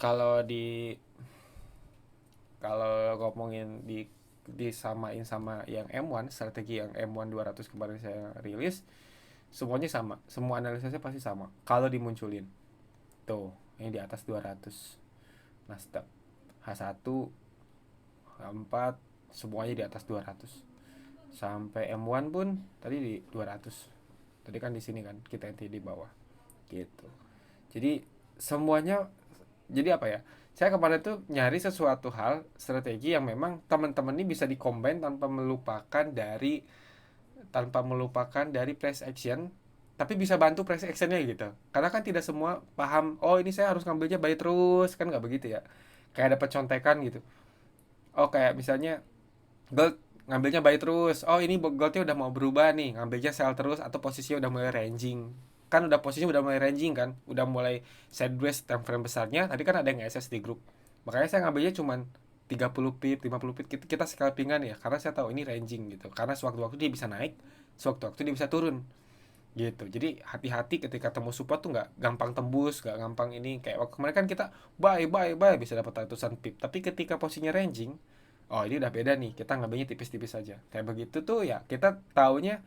kalau kalau ngomongin disamain sama yang M1, strategi yang M1 200 kemarin saya rilis, semuanya sama. Semua analisisnya pasti sama. Kalau dimunculin. Tuh, ini di atas 200. Nasdaq H1, H4, semuanya di atas 200. Sampai M1 pun tadi di 200. Tadi kan di sini kan kita NT di bawah. Gitu. Jadi semuanya, jadi apa ya, saya kemarin tuh nyari sesuatu hal strategi yang memang teman-teman ini bisa dikombin tanpa melupakan dari price action, tapi bisa bantu price actionnya gitu. Karena kan tidak semua paham, oh ini saya harus ngambilnya buy terus, kan nggak begitu ya. Kayak dapat contekan gitu. Oh kayak misalnya gold, ngambilnya buy terus, oh ini goldnya udah mau berubah nih, ngambilnya sell terus, atau posisinya udah mulai ranging. Kan udah posisinya udah mulai ranging kan, udah mulai sideways time frame besarnya. Tadi kan ada yang SS di grup, makanya saya ngambilnya cuman 30 pip, 50 pip, kita scalpingan ya, karena saya tahu ini ranging gitu, karena sewaktu-waktu dia bisa naik, sewaktu-waktu dia bisa turun gitu. Jadi hati-hati ketika temu support tuh, nggak gampang tembus, nggak gampang ini. Kayak waktu kemarin kan kita buy bisa dapat ratusan pip, tapi ketika posisinya ranging, oh ini udah beda nih, kita ngambilnya tipis-tipis saja. Kayak begitu tuh ya, kita taunya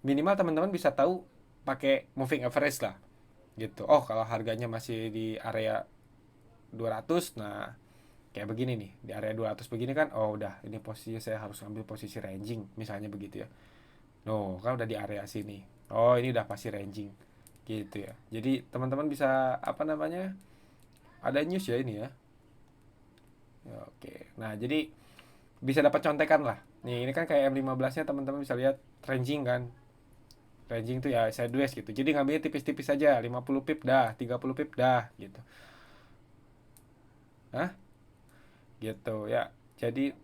minimal teman-teman bisa tahu pakai moving average lah gitu. Oh kalau harganya masih di area 200, nah kayak begini nih, di area 200 begini kan, oh udah ini posisinya saya harus ambil posisi ranging misalnya begitu ya. No, kan udah di area sini. Oh, ini udah pasti ranging. Gitu ya. Jadi teman-teman bisa apa namanya? Ada news ya ini ya. Ya, oke. Nah, jadi bisa dapat contekan lah. Nih, ini kan kayak M15-nya teman-teman bisa lihat ranging kan. Ranging tuh ya sideways gitu. Jadi ngambilnya tipis-tipis aja, 50 pip dah, 30 pip dah gitu. Hah? Gitu ya. Jadi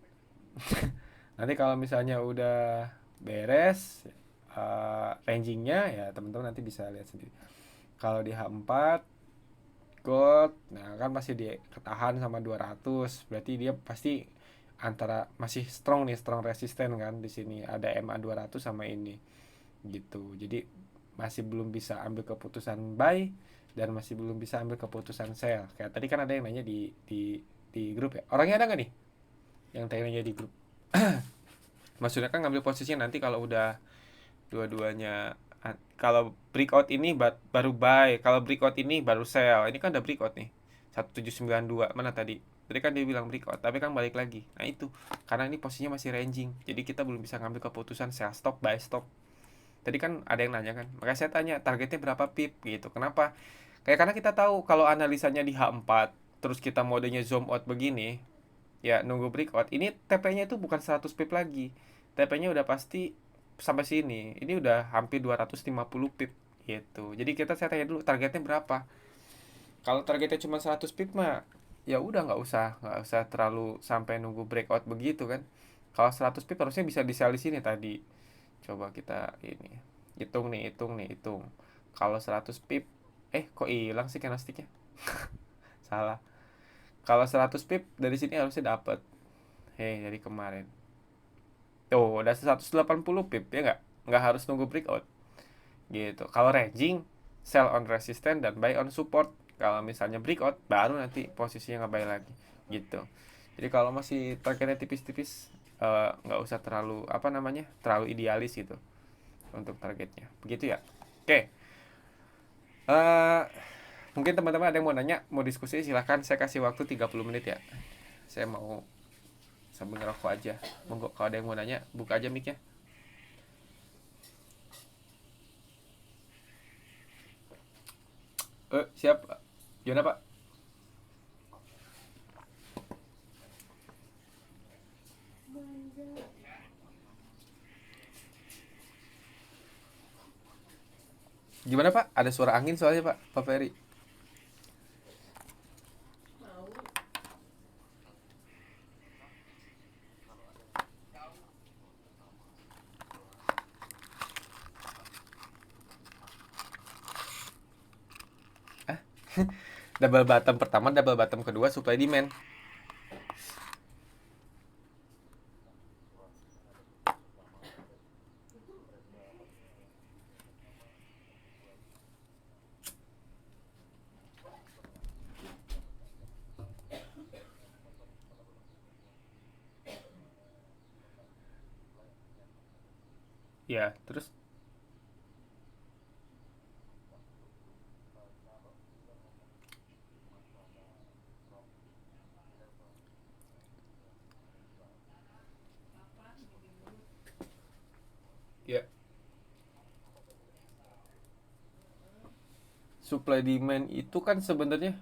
nanti kalau misalnya udah beres rangingnya ya teman-teman nanti bisa lihat sendiri. Kalau di H4 gold, nah kan masih diketahan sama 200, berarti dia pasti antara masih strong nih, strong resisten kan di sini ada MA 200 sama ini gitu. Jadi masih belum bisa ambil keputusan buy dan masih belum bisa ambil keputusan sell. Kayak tadi kan ada yang nanya di grup ya. Orangnya ada nggak nih yang tanya nanya di grup? Maksudnya kan ngambil posisinya nanti kalau udah dua-duanya, kalau breakout ini baru buy, kalau breakout ini baru sell. Ini kan udah breakout nih 1792 mana tadi, kan dia bilang breakout tapi kan balik lagi. Nah itu karena ini posisinya masih ranging, jadi kita belum bisa ngambil keputusan sell stop buy stop. Tadi kan ada yang nanya kan, makanya saya tanya targetnya berapa pip gitu. Kenapa? Kayak karena kita tahu kalau analisanya di H4 terus kita modenya zoom out begini, ya nunggu breakout ini TP-nya itu bukan 100 pip lagi, TP-nya udah pasti sampai sini, ini udah hampir 250 pip gitu. Jadi saya tanya dulu targetnya berapa. Kalau targetnya cuma 100 pip mah ya udah nggak usah terlalu sampai nunggu breakout begitu kan. Kalau 100 pip harusnya bisa di sell di sini tadi. Coba kita ini hitung. Kalau 100 pip, kok hilang sih candlesticknya? Salah. Kalau 100 pip dari sini harusnya dapat. Hei, dari kemarin. Tuh, udah 180 pip ya nggak harus nunggu breakout gitu. Kalau ranging, sell on resistance dan buy on support. Kalau misalnya breakout, baru nanti posisinya nggak buy lagi gitu. Jadi kalau masih targetnya tipis-tipis, nggak usah terlalu apa namanya terlalu idealis gitu untuk targetnya. Begitu ya. Oke. Eh, Mungkin teman-teman ada yang mau nanya, mau diskusi, silahkan. Saya kasih waktu 30 menit ya. Saya mau sambil ngerokok aja. Monggo kalau ada yang mau nanya, buka aja mic-nya. Siap. Gimana Pak? Gimana Pak? Ada suara angin soalnya Pak Ferry. Double bottom pertama, double bottom kedua, supply demand. Ya, terus ya supply demand itu kan sebenarnya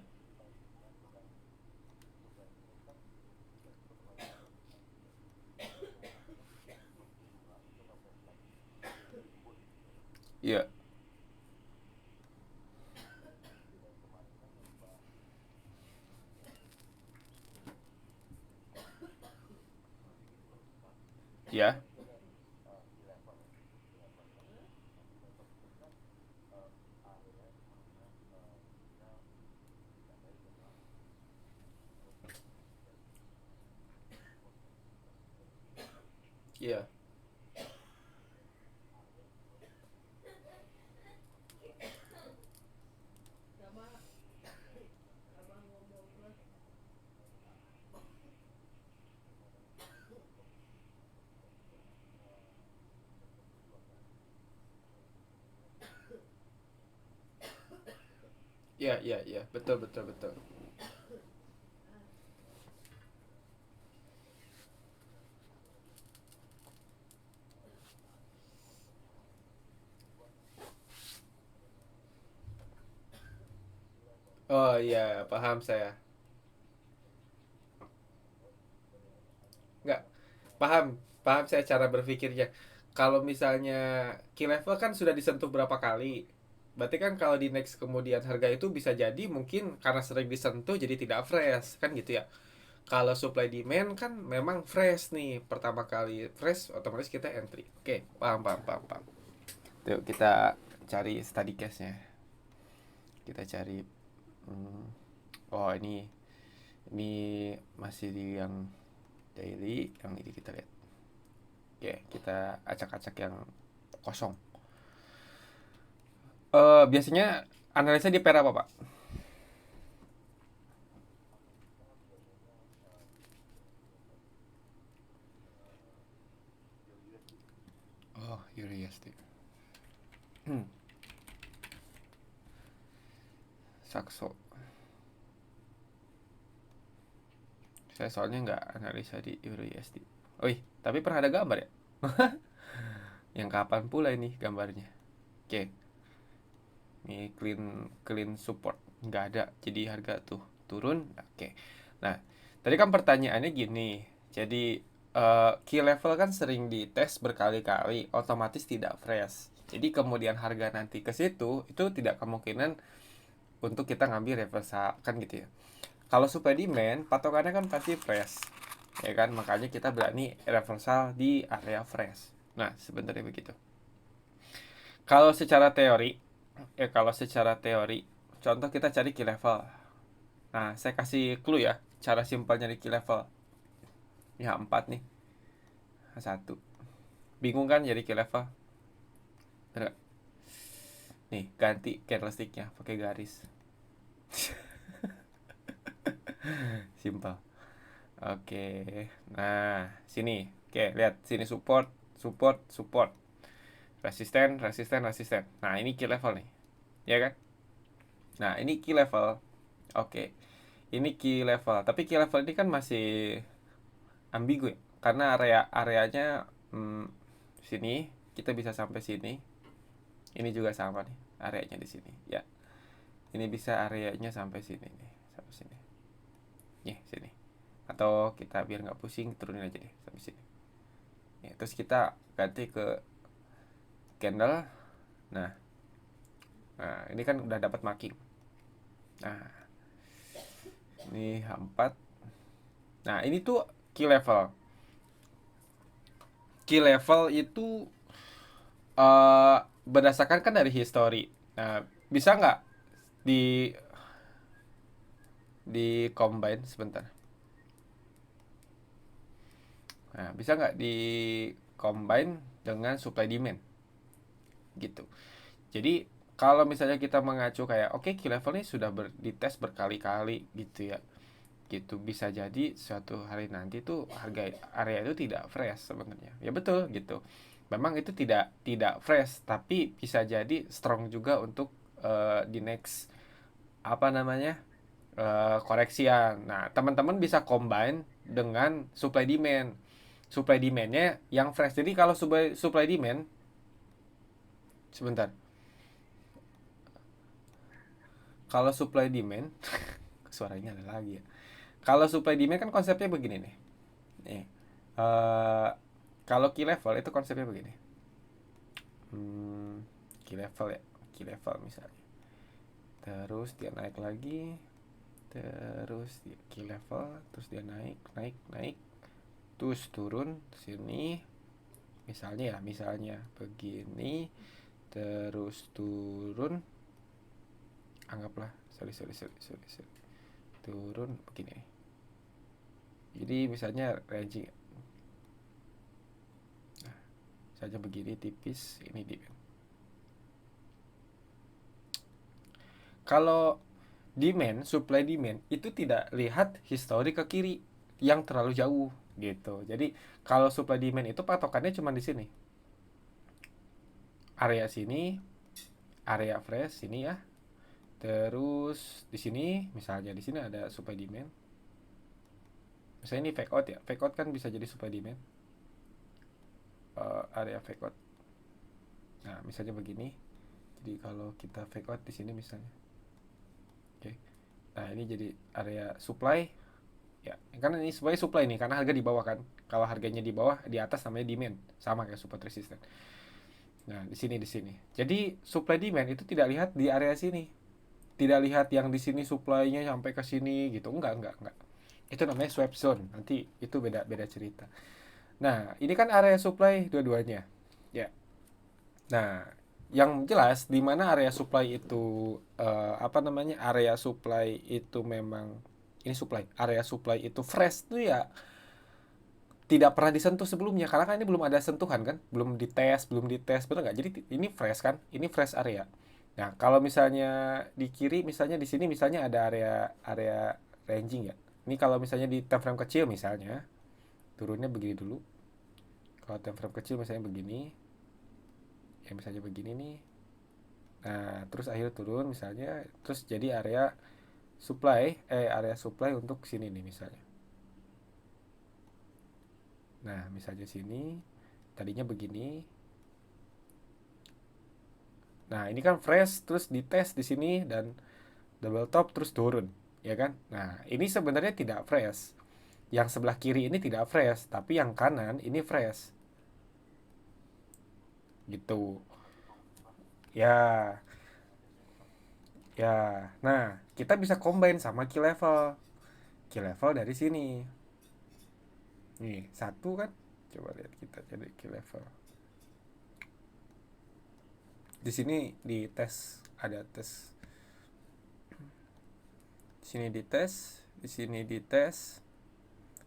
ya ya ya ya betul betul betul. Oh iya, paham saya. Nggak, paham, paham saya cara berpikirnya. kalau misalnya key level kan sudah disentuh berapa kali, berarti kan kalau di next kemudian harga itu bisa jadi mungkin karena sering disentuh jadi tidak fresh kan gitu ya. Kalau supply demand kan memang fresh nih, pertama kali fresh otomatis kita entry. Oke, paham paham paham paham. Yuk kita cari study case-nya. Kita cari oh ini masih di yang daily, yang ini kita lihat. Oke, kita acak-acak yang kosong. Biasanya analisa di pair apa, Pak? Oh, USD. Sakso. Saya soalnya nggak analisa di Euro USD. Wih, tapi pernah ada gambar ya? Yang kapan pula ini gambarnya? Oke, ini clean support. Nggak ada, jadi harga tuh turun. Oke. Nah, tadi kan pertanyaannya gini. Jadi key level kan sering dites berkali-kali, otomatis tidak fresh. Jadi kemudian harga nanti ke situ itu tidak kemungkinan untuk kita ngambil reversal kan gitu ya. Kalau supply demand patokannya kan pasti fresh, ya kan, makanya kita berani reversal di area fresh. Nah sebenarnya begitu. Kalau secara teori, kalau secara teori, contoh kita cari key level. Nah saya kasih clue ya, cara simpelnya di key level. Ya 4 nih, satu. Bingung kan jadi key level? Bener. Nih ganti candlesticknya pakai garis. Simpel. Oke, nah sini, oke lihat sini support, support, support, resisten, resisten, resisten. Nah ini key level nih, ya kan? Nah ini key level, oke, ini key level. Tapi key level ini kan masih ambigu ya, karena areanya sini kita bisa sampai sini. Ini juga sama nih, areanya di sini, ya. Ini bisa areanya sampai sini nih, sampai sini, sini. Atau kita biar nggak pusing turunin aja deh sampai sini. Ya, terus kita ganti ke candle. Nah, ini kan udah dapat marking. Nah, ini H4. Nah, ini tuh key level. Key level itu berdasarkan kan dari history. Nah, bisa nggak di combine sebentar. Nah, bisa nggak di combine dengan supply demand gitu. Jadi kalau misalnya kita mengacu kayak oke, key level ini sudah dites berkali-kali gitu ya, gitu bisa jadi suatu hari nanti tuh harga area itu tidak fresh sebenarnya, ya betul gitu, memang itu tidak tidak fresh tapi bisa jadi strong juga untuk di next apa namanya koreksian. Nah teman-teman bisa combine dengan supply demand, supply demandnya yang fresh. Jadi kalau supply demand sebentar, kalau supply demand suaranya ada lagi ya. Kalau supply demand kan konsepnya begini nih. Nih, kalau key level itu konsepnya begini. Key level ya, key level misalnya. Terus dia naik lagi, terus dia key level, terus dia naik, naik, naik, terus turun sini. Misalnya ya, misalnya begini, terus turun. Anggaplah, sorry, turun begini. Jadi misalnya ranging saja begini tipis, ini di kalau demand, supply demand itu tidak lihat histori ke kiri yang terlalu jauh gitu. Jadi kalau supply demand itu patokannya cuma di sini. Area sini, area fresh sini ya. Terus di sini misalnya di sini ada supply demand. Misalnya ini fake out ya. Fake out kan bisa jadi supply demand. Area fake out. Nah, misalnya begini. Jadi kalau kita fake out di sini misalnya. Oke. Nah, ini jadi area supply ya. Karena ini sebagai supply nih, karena harga di bawah kan. Kalau harganya di bawah, di atas namanya demand, sama kayak support resistance. Nah, di sini. Jadi supply demand itu tidak lihat di area sini. Tidak lihat yang di sini supply-nya sampai ke sini gitu. Enggak. Itu namanya swap zone. Nanti itu beda beda cerita. Nah, ini kan area supply dua-duanya. Ya. Nah, yang jelas di mana area supply itu apa namanya? Area supply itu memang ini supply. Area supply itu fresh tuh ya tidak pernah disentuh sebelumnya karena kan ini belum ada sentuhan kan, belum dites, benar nggak? Jadi ini fresh kan, ini fresh area. Nah, kalau misalnya di kiri, misalnya di sini, misalnya ada area area ranging ya. Ini kalau misalnya di time frame kecil misalnya, turunnya begini dulu. Kalau time frame kecil misalnya begini, ya misalnya begini nih. Nah, terus akhir turun misalnya, terus jadi area supply untuk sini nih misalnya. Nah, misalnya sini, tadinya begini. Nah, ini kan fresh, terus dites di sini dan double top terus turun, ya kan? Nah, ini sebenarnya tidak fresh. Yang sebelah kiri ini tidak fresh, tapi yang kanan ini fresh. Gitu. Ya, ya. Nah, kita bisa combine sama key level. Key level dari sini. Nih, satu kan? Coba lihat kita jadi key level. Di sini di tes, ada tes. Di sini dites, di sini dites,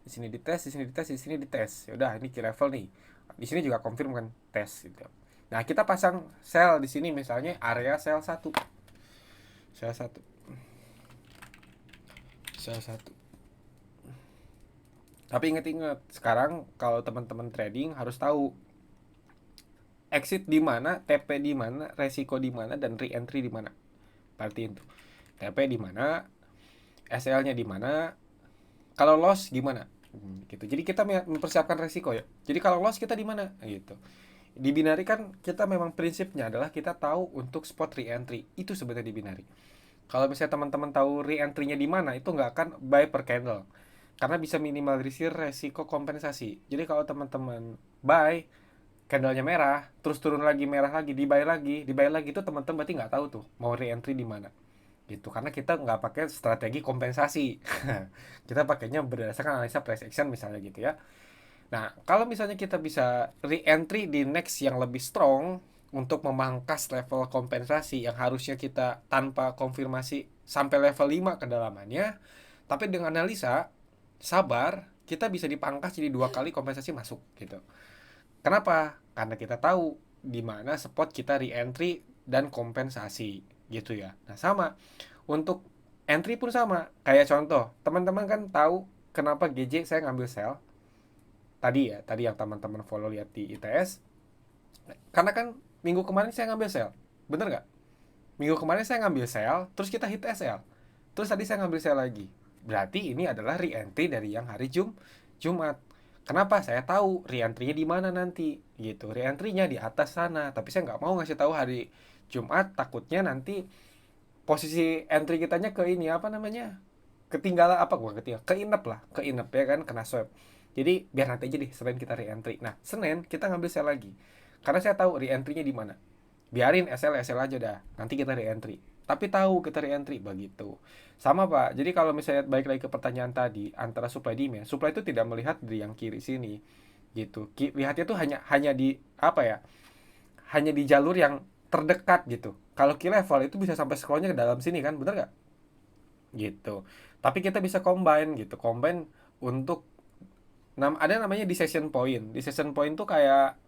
di sini dites, di sini dites, di sini dites. Ya udah, ini key level nih. Di sini juga confirm kan tes gitu. Nah, kita pasang sel di sini misalnya area sel satu. Sel satu. Sel satu. Tapi ingat-ingat, sekarang kalau teman-teman trading harus tahu exit di mana, TP di mana, resiko di mana, dan re-entry di mana. Berarti itu. TP di mana, SL-nya di mana, kalau loss gimana? Gitu. Jadi kita mempersiapkan resiko ya. Jadi kalau loss kita di mana? Gitu. Di binary kan kita memang prinsipnya adalah kita tahu untuk spot re-entry. Itu sebenarnya di binary. Kalau misalnya teman-teman tahu re-entry-nya di mana, itu nggak akan buy per candle. Karena bisa minimalisir resiko kompensasi. Jadi kalau teman-teman buy, candlenya merah, terus turun lagi merah lagi, dibuy lagi itu teman-teman berarti nggak tahu tuh mau re-entry di mana. Gitu. Karena kita nggak pakai strategi kompensasi. Kita pakainya berdasarkan analisa price action misalnya gitu ya. Nah, kalau misalnya kita bisa re-entry di next yang lebih strong untuk memangkas level kompensasi yang harusnya kita tanpa konfirmasi sampai level 5 kedalamannya, tapi dengan analisa sabar, kita bisa dipangkas jadi 2 kali kompensasi masuk gitu. Kenapa? Karena kita tahu di mana spot kita re-entry dan kompensasi gitu ya. Nah, sama untuk entry pun sama. Kayak contoh, teman-teman kan tahu kenapa GJ saya ngambil sell tadi ya, tadi yang teman-teman follow lihat di ITS. Karena kan minggu kemarin saya ngambil sell. Bener nggak? Minggu kemarin saya ngambil sell, terus kita hit SL. Terus tadi saya ngambil sell lagi. Berarti ini adalah re-entry dari yang hari Jumat. Kenapa? Saya tahu re-entry-nya di mana nanti gitu. Re-entry-nya di atas sana, tapi saya nggak mau ngasih tahu hari Jumat, takutnya nanti posisi entry kitanya ke ini apa namanya? Ketinggalan apa gua ketinggalan? Keinep ya kan kena swap. Jadi biar nanti aja deh Senin kita re-entry. Nah, Senin kita ngambil sell lagi. Karena saya tahu re-entry-nya di mana. Biarin SL aja dah. Nanti kita re-entry. Tapi tahu kita re-entry begitu. Sama Pak. Jadi kalau misalnya balik lagi ke pertanyaan tadi antara supply demand, supply itu tidak melihat dari yang kiri sini gitu. Lihatnya tuh hanya hanya di apa ya? Hanya di jalur yang terdekat gitu. Kalau key level itu bisa sampai scrollnya ke dalam sini kan, bener nggak? Gitu. Tapi kita bisa combine gitu. Combine untuk ada namanya decision point. Decision point tuh kayak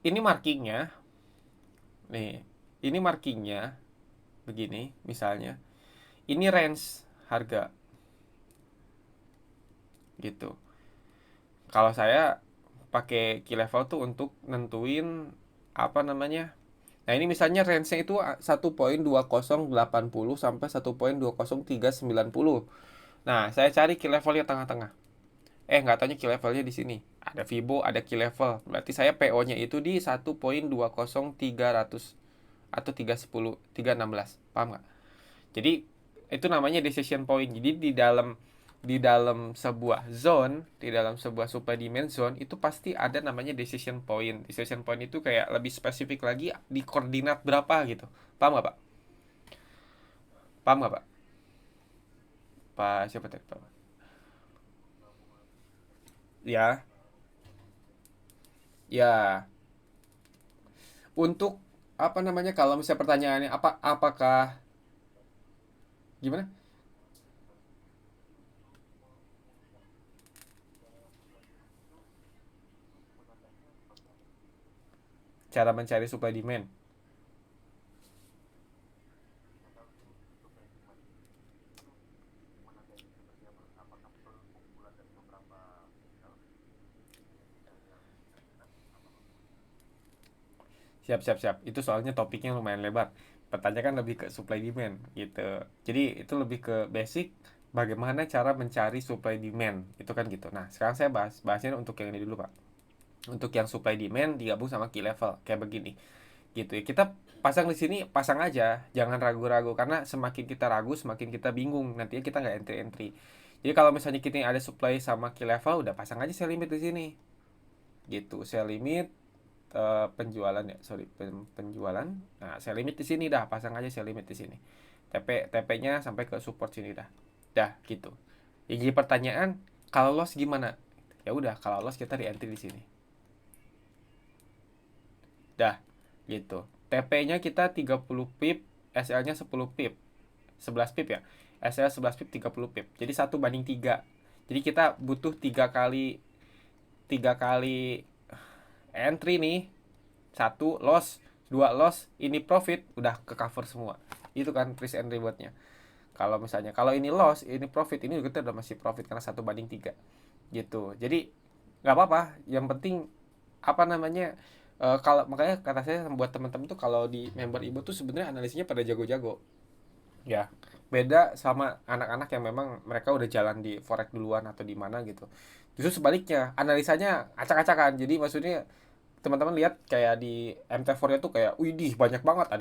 ini markingnya. Nih, ini markingnya begini misalnya. Ini range harga gitu. Kalau saya pakai key level tuh untuk nentuin apa namanya. Nah, ini misalnya range-nya itu 1.2080 sampai 1.20390. Nah, saya cari key levelnya tengah-tengah. Nggak tanya key levelnya di sini. Ada Fibo, ada key level. Berarti saya PO-nya itu di 1.20300 atau 310, 316. Paham nggak? Jadi itu namanya decision point. Jadi di dalam di dalam sebuah zone, di dalam sebuah supply demand zone itu pasti ada namanya decision point. Decision point itu kayak lebih spesifik lagi di koordinat berapa gitu. Paham nggak Pak? Paham nggak Pak? Pak siapa tadi Pak? Ya, ya. Untuk apa namanya kalau misalnya pertanyaannya apakah gimana? Cara mencari supply demand. Siap, siap, siap. Itu soalnya topiknya lumayan lebar. Pertanyaan kan lebih ke supply demand gitu. Jadi itu lebih ke basic bagaimana cara mencari supply demand. Itu kan gitu. Nah, sekarang saya bahasnya untuk yang ini dulu, Pak. Untuk yang supply demand digabung sama key level kayak begini. Gitu ya. Kita pasang di sini, pasang aja, jangan ragu-ragu karena semakin kita ragu semakin kita bingung. Nantinya kita nggak entry-entry. Jadi kalau misalnya kita ada supply sama key level udah pasang aja sell limit di sini. Gitu. Sell limit penjualan ya, sorry, penjualan. Nah, sell limit di sini dah, pasang aja sell limit di sini. TP-nya sampai ke support sini dah. Dah gitu. Jadi pertanyaan, kalau loss gimana? Ya udah, kalau loss kita di entry di sini. Dah, gitu. TP-nya kita 30 pip, SL-nya 10 pip. 11 pip ya. SL 11 pip 30 pip. Jadi 1:3. Jadi kita butuh 3 kali entry nih, satu loss, dua loss, ini profit, udah ke cover semua. Itu kan risk and rewardnya. Kalau misalnya kalau ini loss, ini profit, ini juga kita udah masih profit karena 1:3 gitu. Jadi nggak apa-apa, yang penting apa namanya, kalau makanya kata saya buat teman-teman tuh kalau di member ibu tuh sebenarnya analisisnya pada jago-jago ya, beda sama anak-anak yang memang mereka udah jalan di forex duluan atau di mana gitu. Justru sebaliknya, analisanya acak-acakan. Jadi maksudnya teman-teman lihat kayak di MT4 tuh kayak widih banyak banget,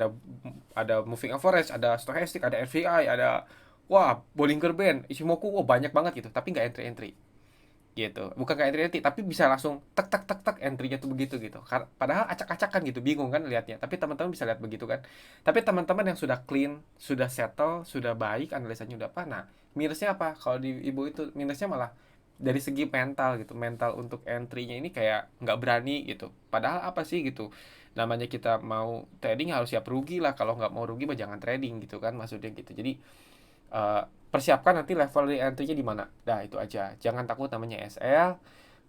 ada moving average, ada stochastic, ada RVI, ada wah Bollinger Band, Ichimoku, wah banyak banget gitu, tapi nggak entry-entry gitu. Bukan kayak entry-entry tapi bisa langsung tek tek tek tek entry-nya tuh begitu gitu. Padahal acak-acakan gitu, bingung kan lihatnya, tapi teman-teman bisa lihat begitu kan. Tapi teman-teman yang sudah clean, sudah settle, sudah baik, analisanya udah apa, nah minusnya apa kalau di ibu itu, minusnya malah dari segi mental gitu, mental untuk entry-nya ini kayak nggak berani gitu. Padahal apa sih gitu, namanya kita mau trading harus siap rugi lah, kalau nggak mau rugi mah jangan trading gitu kan maksudnya gitu. Jadi eh, persiapkan nanti level re-entry-nya di mana. Nah, itu aja. Jangan takut namanya SL.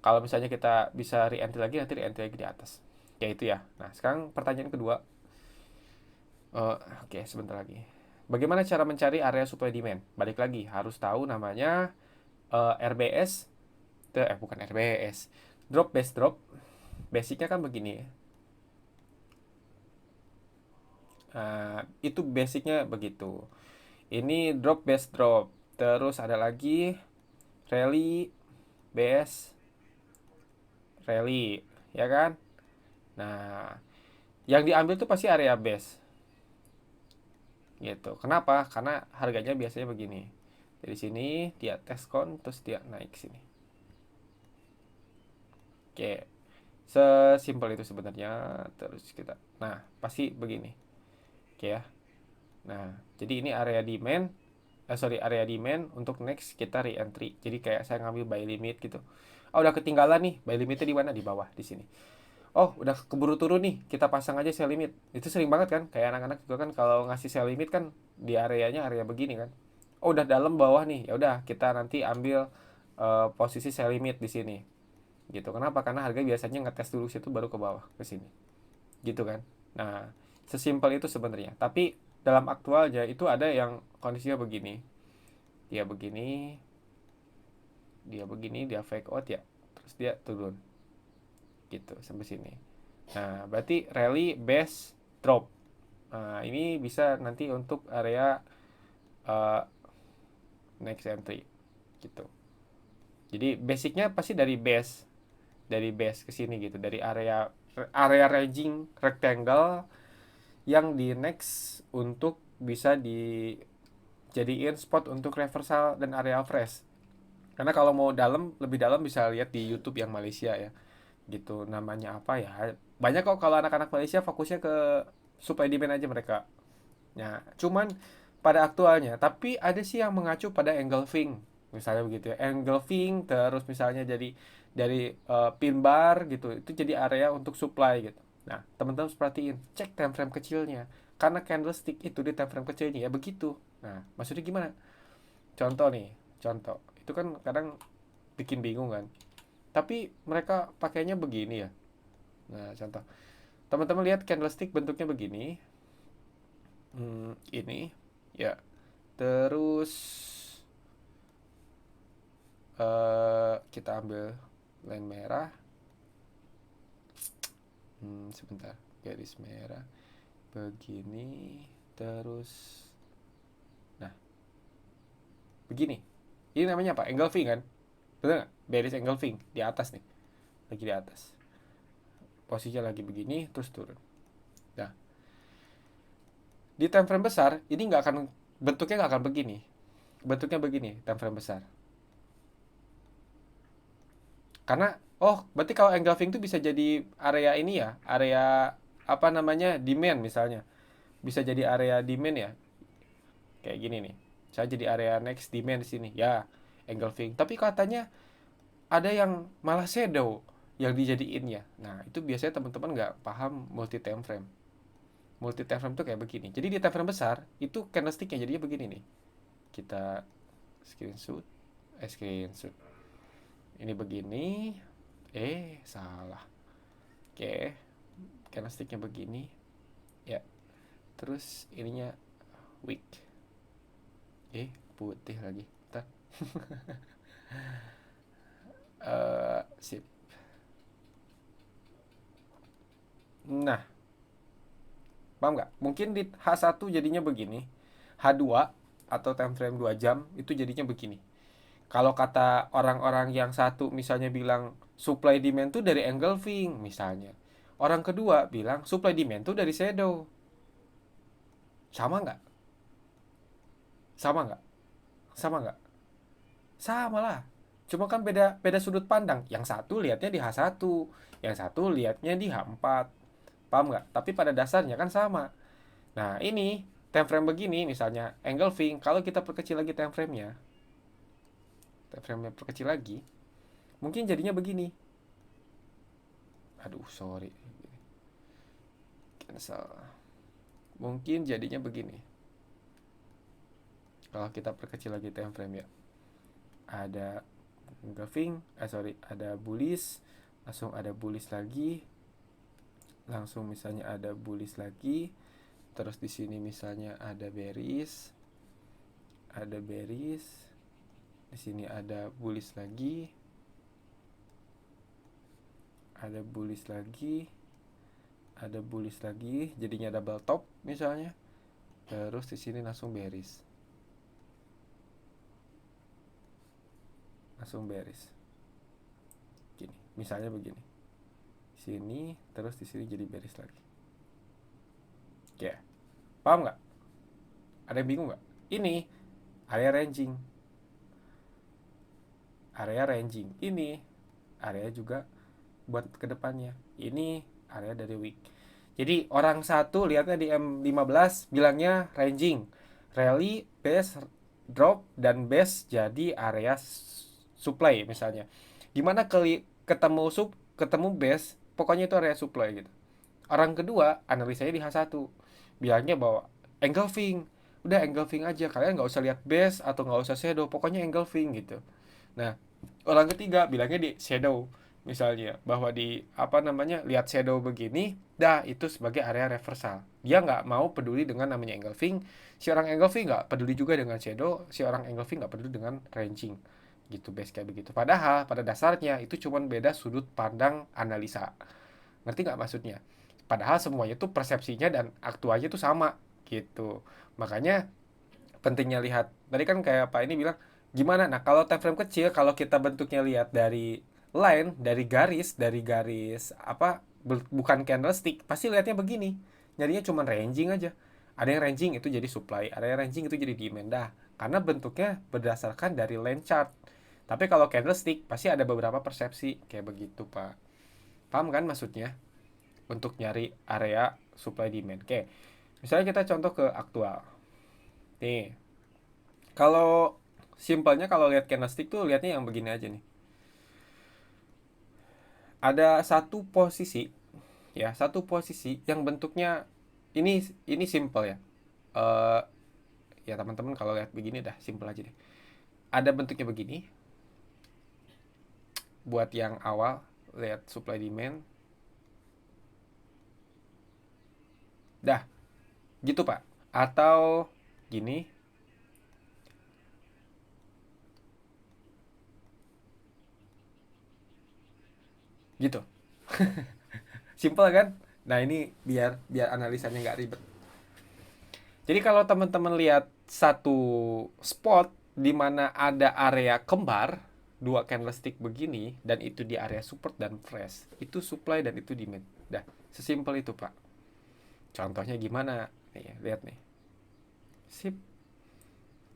Kalau misalnya kita bisa re-entry lagi, nanti re-entry lagi di atas. Ya itu ya. Nah, sekarang pertanyaan kedua. Oke, sebentar lagi. Bagaimana cara mencari area supply demand? Balik lagi, harus tahu namanya RBS. Bukan RBS. Drop base drop. Basicnya kan begini. Itu basicnya begitu. Ini drop base drop. Terus ada lagi rally base rally, ya kan? Nah, yang diambil tuh pasti area base gitu. Kenapa? Karena harganya biasanya begini. Dari sini dia test con terus dia naik sini. Oke, sesimpel itu sebenarnya. Terus kita, nah pasti begini. Oke ya. Nah, jadi ini area demand. Sorry, area demand untuk next kita re-entry. Jadi kayak saya ngambil buy limit gitu. Oh, udah ketinggalan nih. Buy limitnya di mana? Di bawah di sini. Oh udah keburu turun nih, kita pasang aja sell limit. Itu sering banget kan, kayak anak-anak juga kan kalau ngasih sell limit kan di areanya area begini kan. Oh udah dalam bawah nih, ya udah kita nanti ambil posisi sell limit di sini gitu. Kenapa? Karena harga biasanya ngetes dulu situ baru ke bawah ke sini gitu kan. Nah, sesimpel itu sebenarnya, tapi dalam aktualnya itu ada yang kondisinya begini, dia begini, dia fake out ya, terus dia turun gitu sampai sini. Nah, berarti rally base drop. Nah, ini bisa nanti untuk area uh, next entry gitu. Jadi basicnya pasti dari base ke sini gitu, dari area area ranging rectangle yang di next untuk bisa dijadiin spot untuk reversal dan area fresh Karena kalau mau lebih dalam bisa lihat di YouTube yang Malaysia ya. Gitu. Namanya apa ya? Banyak kok kalau anak-anak Malaysia fokusnya ke supply demand aja mereka. Nah, cuman pada aktualnya, tapi ada sih yang mengacu pada engulfing. Misalnya begitu ya. Engulfing terus misalnya jadi dari pin bar gitu. Itu jadi area untuk supply gitu. Nah, teman-teman perhatiin, cek time frame kecilnya. Karena candlestick itu di time frame kecilnya ya begitu. Nah, maksudnya gimana? Contoh nih, contoh. Itu kan kadang bikin bingung kan. Tapi mereka pakainya begini ya. Nah, contoh. Teman-teman lihat candlestick bentuknya begini. Ini ya. Terus kita ambil line merah. Sebentar, garis merah begini. Terus, nah, begini. Ini namanya apa? Engulfing kan? Betul nggak? Bearish engulfing di atas nih, lagi di atas. Posisinya lagi begini, terus turun. Nah, di time frame besar ini nggak akan bentuknya nggak akan begini. Bentuknya begini time frame besar. Karena berarti kalau engulfing itu bisa jadi area ini ya, area apa namanya demand misalnya, bisa jadi area demand ya, kayak gini nih. Saya jadi area next demand di sini, ya engulfing. Tapi katanya ada yang malah shadow yang dijadiinnya. Nah itu biasanya teman-teman nggak paham multi time frame. Multi time frame tuh kayak begini. Jadi di time frame besar itu candlesticknya jadinya begini nih. Kita screenshot, screenshot. Ini begini, salah. Oke, karena sticknya begini ya, terus ininya weak, putih lagi. Ntar. Sip. Nah, paham nggak? Mungkin di H1 jadinya begini, H2 atau time frame 2 jam itu jadinya begini. Kalau kata orang-orang yang satu misalnya bilang supply demand tuh dari engulfing misalnya, orang kedua bilang supply demand tuh dari shadow. Sama nggak? Sama nggak? Sama nggak? Sama lah. Cuma kan beda beda sudut pandang. Yang satu lihatnya di H1, yang satu lihatnya di H4. Paham nggak? Tapi pada dasarnya kan sama. Nah, ini time frame begini misalnya engulfing, kalau kita perkecil lagi time frame-nya perkecil lagi, mungkin jadinya begini. Aduh, sorry. Cancel. Mungkin jadinya begini. Kalau kita perkecil lagi time frame ya. Ada engulfing, ada bullish, langsung ada bullish lagi, langsung misalnya ada bullish lagi, terus di sini misalnya ada bearish, di sini ada bullish lagi, ada bullish lagi, ada bullish lagi, jadinya double top misalnya, terus di sini langsung bearish, gini, misalnya begini, sini terus di sini jadi bearish lagi, ya, paham nggak? Ada yang bingung nggak? Ini area ranging, ini area juga buat kedepannya, ini area dari week. Jadi orang satu lihatnya di M15 bilangnya ranging, rally, base, drop, dan base jadi area supply misalnya. Gimana ketemu base, pokoknya itu area supply gitu. Orang kedua analisanya di H1 bilangnya bahwa engulfing, udah engulfing aja, kalian nggak usah lihat base atau nggak usah shadow, pokoknya engulfing gitu. Nah, orang ketiga bilangnya di shadow misalnya, bahwa di apa namanya, lihat shadow begini dah itu sebagai area reversal. Dia nggak mau peduli dengan namanya engulfing, si orang engulfing nggak peduli juga dengan shadow, si orang engulfing nggak peduli dengan ranging gitu, base kayak begitu. Padahal pada dasarnya itu cuma beda sudut pandang analisa. Ngerti nggak maksudnya? Padahal semuanya itu persepsinya dan aktualnya itu sama gitu. Makanya pentingnya lihat. Tadi kan kayak Pak ini bilang gimana? Nah, kalau time frame kecil, kalau kita bentuknya lihat dari line, dari garis apa bukan candlestick, pasti lihatnya begini. Nyarinya cuma ranging aja. Ada yang ranging itu jadi supply, ada yang ranging itu jadi demand dah. Karena bentuknya berdasarkan dari line chart. Tapi kalau candlestick pasti ada beberapa persepsi kayak begitu, Pak. Paham kan maksudnya? Untuk nyari area supply demand. Oke. Misalnya kita contoh ke aktual. Nih, kalau simpelnya kalau lihat candlestick tuh lihatnya yang begini aja nih. Ada satu posisi, ya, satu posisi yang bentuknya ini simple ya. Eh ya teman-teman kalau lihat begini dah simple aja deh. Ada bentuknya begini. Buat yang awal lihat supply demand. Dah, gitu, Pak. Atau gini, gitu. Simple kan? Nah, ini biar biar analisanya nggak ribet. Jadi kalau teman-teman lihat satu spot di mana ada area kembar, dua candlestick begini, dan itu di area support dan fresh, itu supply dan itu demand. Dah, sesimpel itu, Pak. Contohnya gimana? Nih, lihat nih. Sip.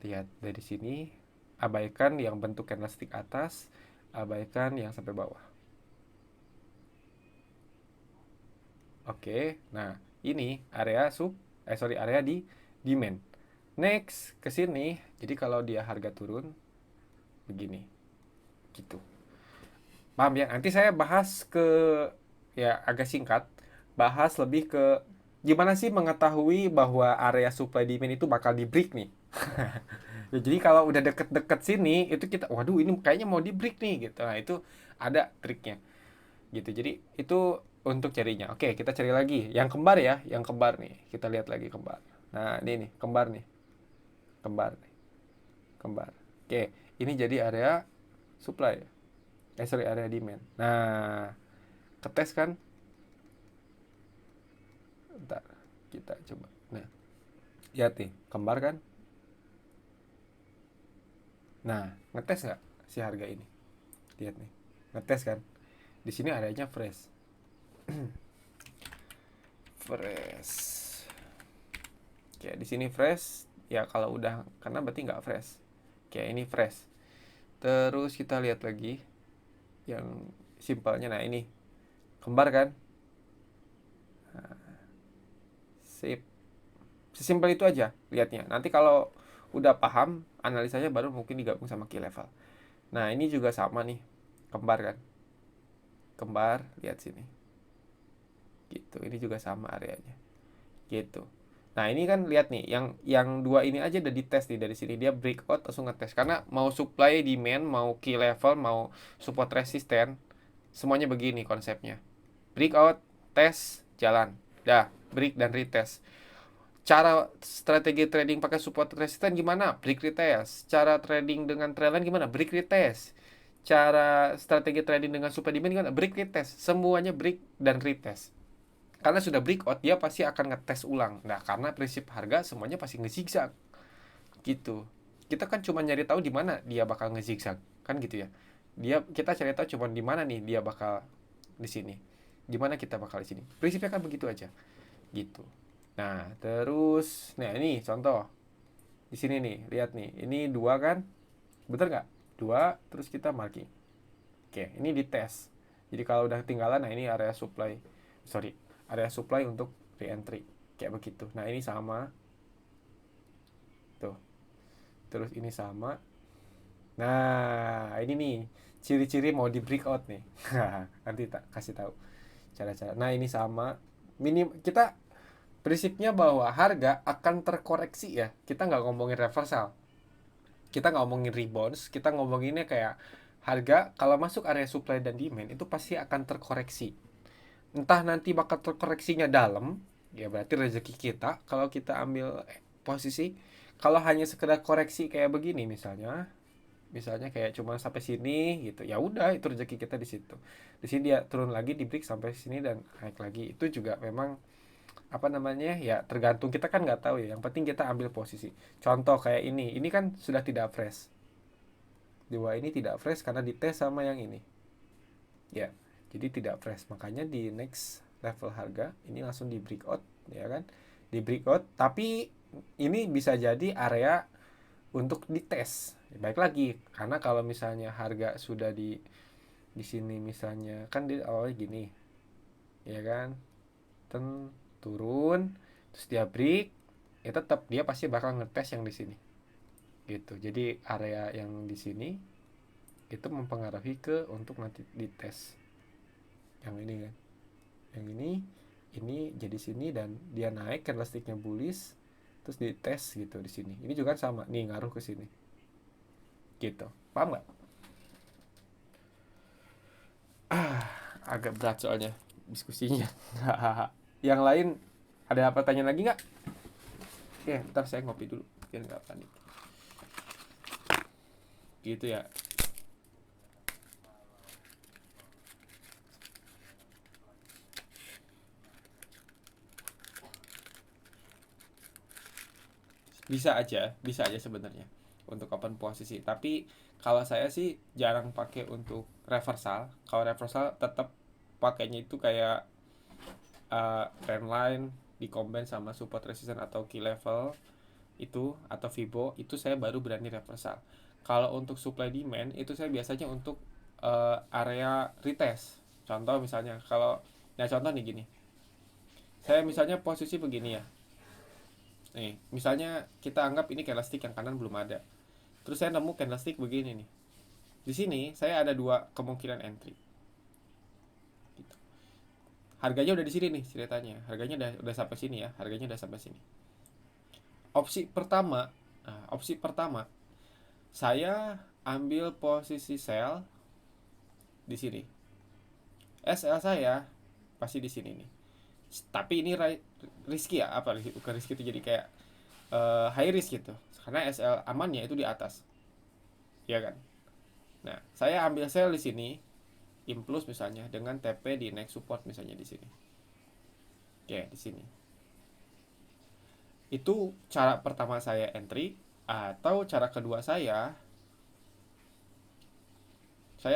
Lihat dari sini, abaikan yang bentuk candlestick atas, abaikan yang sampai bawah. Oke, nah ini area area di demand. Next ke sini, jadi kalau dia harga turun begini, gitu. Paham ya? Nanti saya bahas ke ya agak singkat, bahas lebih ke gimana sih mengetahui bahwa area supply demand itu bakal di break nih. Ya, jadi kalau udah deket-deket sini itu kita, waduh ini kayaknya mau di break nih gitu. Nah itu ada triknya gitu. Jadi itu untuk carinya. Oke, kita cari lagi yang kembar ya, yang kembar nih. Kita lihat lagi kembar. Nah, ini nih, kembar nih. Kembar nih, kembar. Oke, ini jadi area supply. Sorry, area demand. Nah, ketes kan? Bentar, kita coba. Nah, lihat nih, kembar kan? Nah, ngetes nggak si harga ini? Lihat nih, ngetes kan? Di sini areanya fresh. Fresh. Kayak di sini fresh, ya kalau udah karena berarti nggak fresh. Kayak ini fresh. Terus kita lihat lagi yang simpelnya. Nah, ini kembar kan? Sip. Sesimpel itu aja lihatnya. Nanti kalau udah paham analisanya baru mungkin digabung sama key level. Nah, ini juga sama nih. Kembar kan? Kembar, lihat sini. Gitu. Ini juga sama areanya. Gitu. Nah, ini kan lihat nih, yang dua ini aja udah dites nih dari sini. Dia breakout langsung ngetes. Karena mau supply, demand, mau key level, mau support resisten, semuanya begini konsepnya. Breakout, tes, jalan. Dah, break dan retest. Cara strategi trading pakai support resisten gimana? Break retest. Cara trading dengan trailing gimana? Break retest. Cara strategi trading dengan supply demand gimana? Break retest. Semuanya break dan retest. Karena sudah breakout, dia pasti akan ngetes ulang. Nah, karena prinsip harga semuanya pasti ngezigzag. Gitu. Kita kan cuma nyari tahu di mana dia bakal ngezigzag. Kan gitu ya. Kita cari tahu cuma di mana nih dia bakal di sini. Di mana kita bakal di sini. Prinsipnya kan begitu aja. Gitu. Nah, terus nah ini contoh. Di sini nih, lihat nih. Ini dua kan? Bener nggak? Dua, terus kita marking. Oke, ini dites. Jadi kalau udah ketinggalan, nah ini area supply. Sorry, area supply untuk re-entry. Kayak begitu. Nah, ini sama. Tuh. Terus ini sama. Nah, ini nih. Ciri-ciri mau di breakout nih. Nanti tak kasih tahu cara-cara. Nah, ini sama. Kita prinsipnya bahwa harga akan terkoreksi ya. Kita nggak ngomongin reversal. Kita nggak ngomongin rebounds. Kita ngomonginnya kayak harga kalau masuk area supply dan demand itu pasti akan terkoreksi. Entah nanti bakal terkoreksinya dalam, ya berarti rezeki kita kalau kita ambil posisi. Kalau hanya sekedar koreksi kayak begini misalnya kayak cuma sampai sini gitu, ya udah itu rezeki kita di situ. Di sini dia turun lagi di break sampai sini dan naik lagi, itu juga memang apa namanya ya tergantung, kita kan nggak tahu ya, yang penting kita ambil posisi. Contoh kayak ini kan sudah tidak fresh, dua ini tidak fresh karena dites sama yang ini ya, jadi tidak fresh, makanya di next level harga ini langsung di breakout ya kan, di breakout, tapi ini bisa jadi area untuk dites baik lagi karena kalau misalnya harga sudah di sini misalnya kan di awalnya gini ya kan, turun terus dia break, ya tetap dia pasti bakal ngetes yang di sini gitu. Jadi area yang di sini itu mempengaruhi ke untuk nanti dites yang ini kan, yang ini jadi sini dan dia naik candlesticknya bullish terus dites gitu di sini. Ini juga kan sama nih ngaruh ke sini gitu, paham nggak? Agak berat soalnya diskusinya. Yang lain ada pertanyaan lagi nggak? Oke, ntar saya ngopi dulu biar nggak panik gitu ya. Bisa aja sebenarnya untuk open posisi. Tapi kalau saya sih jarang pakai untuk reversal. Kalau reversal tetap pakainya itu kayak trendline dikombin sama support resistance atau key level itu atau Fibo, itu saya baru berani reversal. Kalau untuk supply demand itu saya biasanya untuk area retest. Contoh misalnya kalau contoh nih gini. Saya misalnya posisi begini ya. Nih, misalnya kita anggap ini candlestick yang kanan belum ada. Terus saya nemu candlestick begini nih. Di sini saya ada dua kemungkinan entry. Gitu. Harganya udah di sini nih ceritanya. Harganya udah sampai sini ya. Harganya udah sampai sini. Opsi pertama, saya ambil posisi sell di sini. SL saya pasti di sini nih. Tapi ini risky ya, apa bukan risky itu jadi kayak high risk gitu. Karena SL amannya itu di atas. Ya kan? Nah, saya ambil sell di sini, implus misalnya dengan TP di next support misalnya di sini. Oke, di sini. Itu cara pertama saya entry, atau cara kedua saya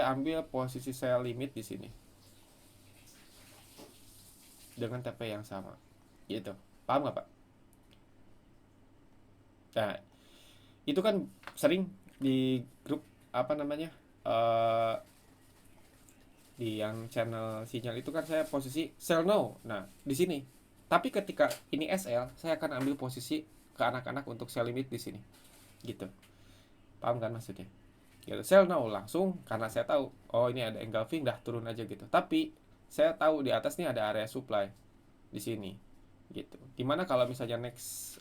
ambil posisi sell limit di sini dengan TP yang sama. Gitu. Paham nggak, Pak? Nah, itu kan sering di grup apa namanya? eh di yang channel sinyal itu kan saya posisi sell no. Nah, di sini. Tapi ketika ini SL, saya akan ambil posisi ke anak-anak untuk sell limit di sini. Gitu. Paham kan maksudnya? Gitu. Sell no langsung karena saya tahu oh ini ada engulfing dah turun aja gitu. Tapi saya tahu di atas nih ada area supply di sini. Gitu. Dimana kalau misalnya next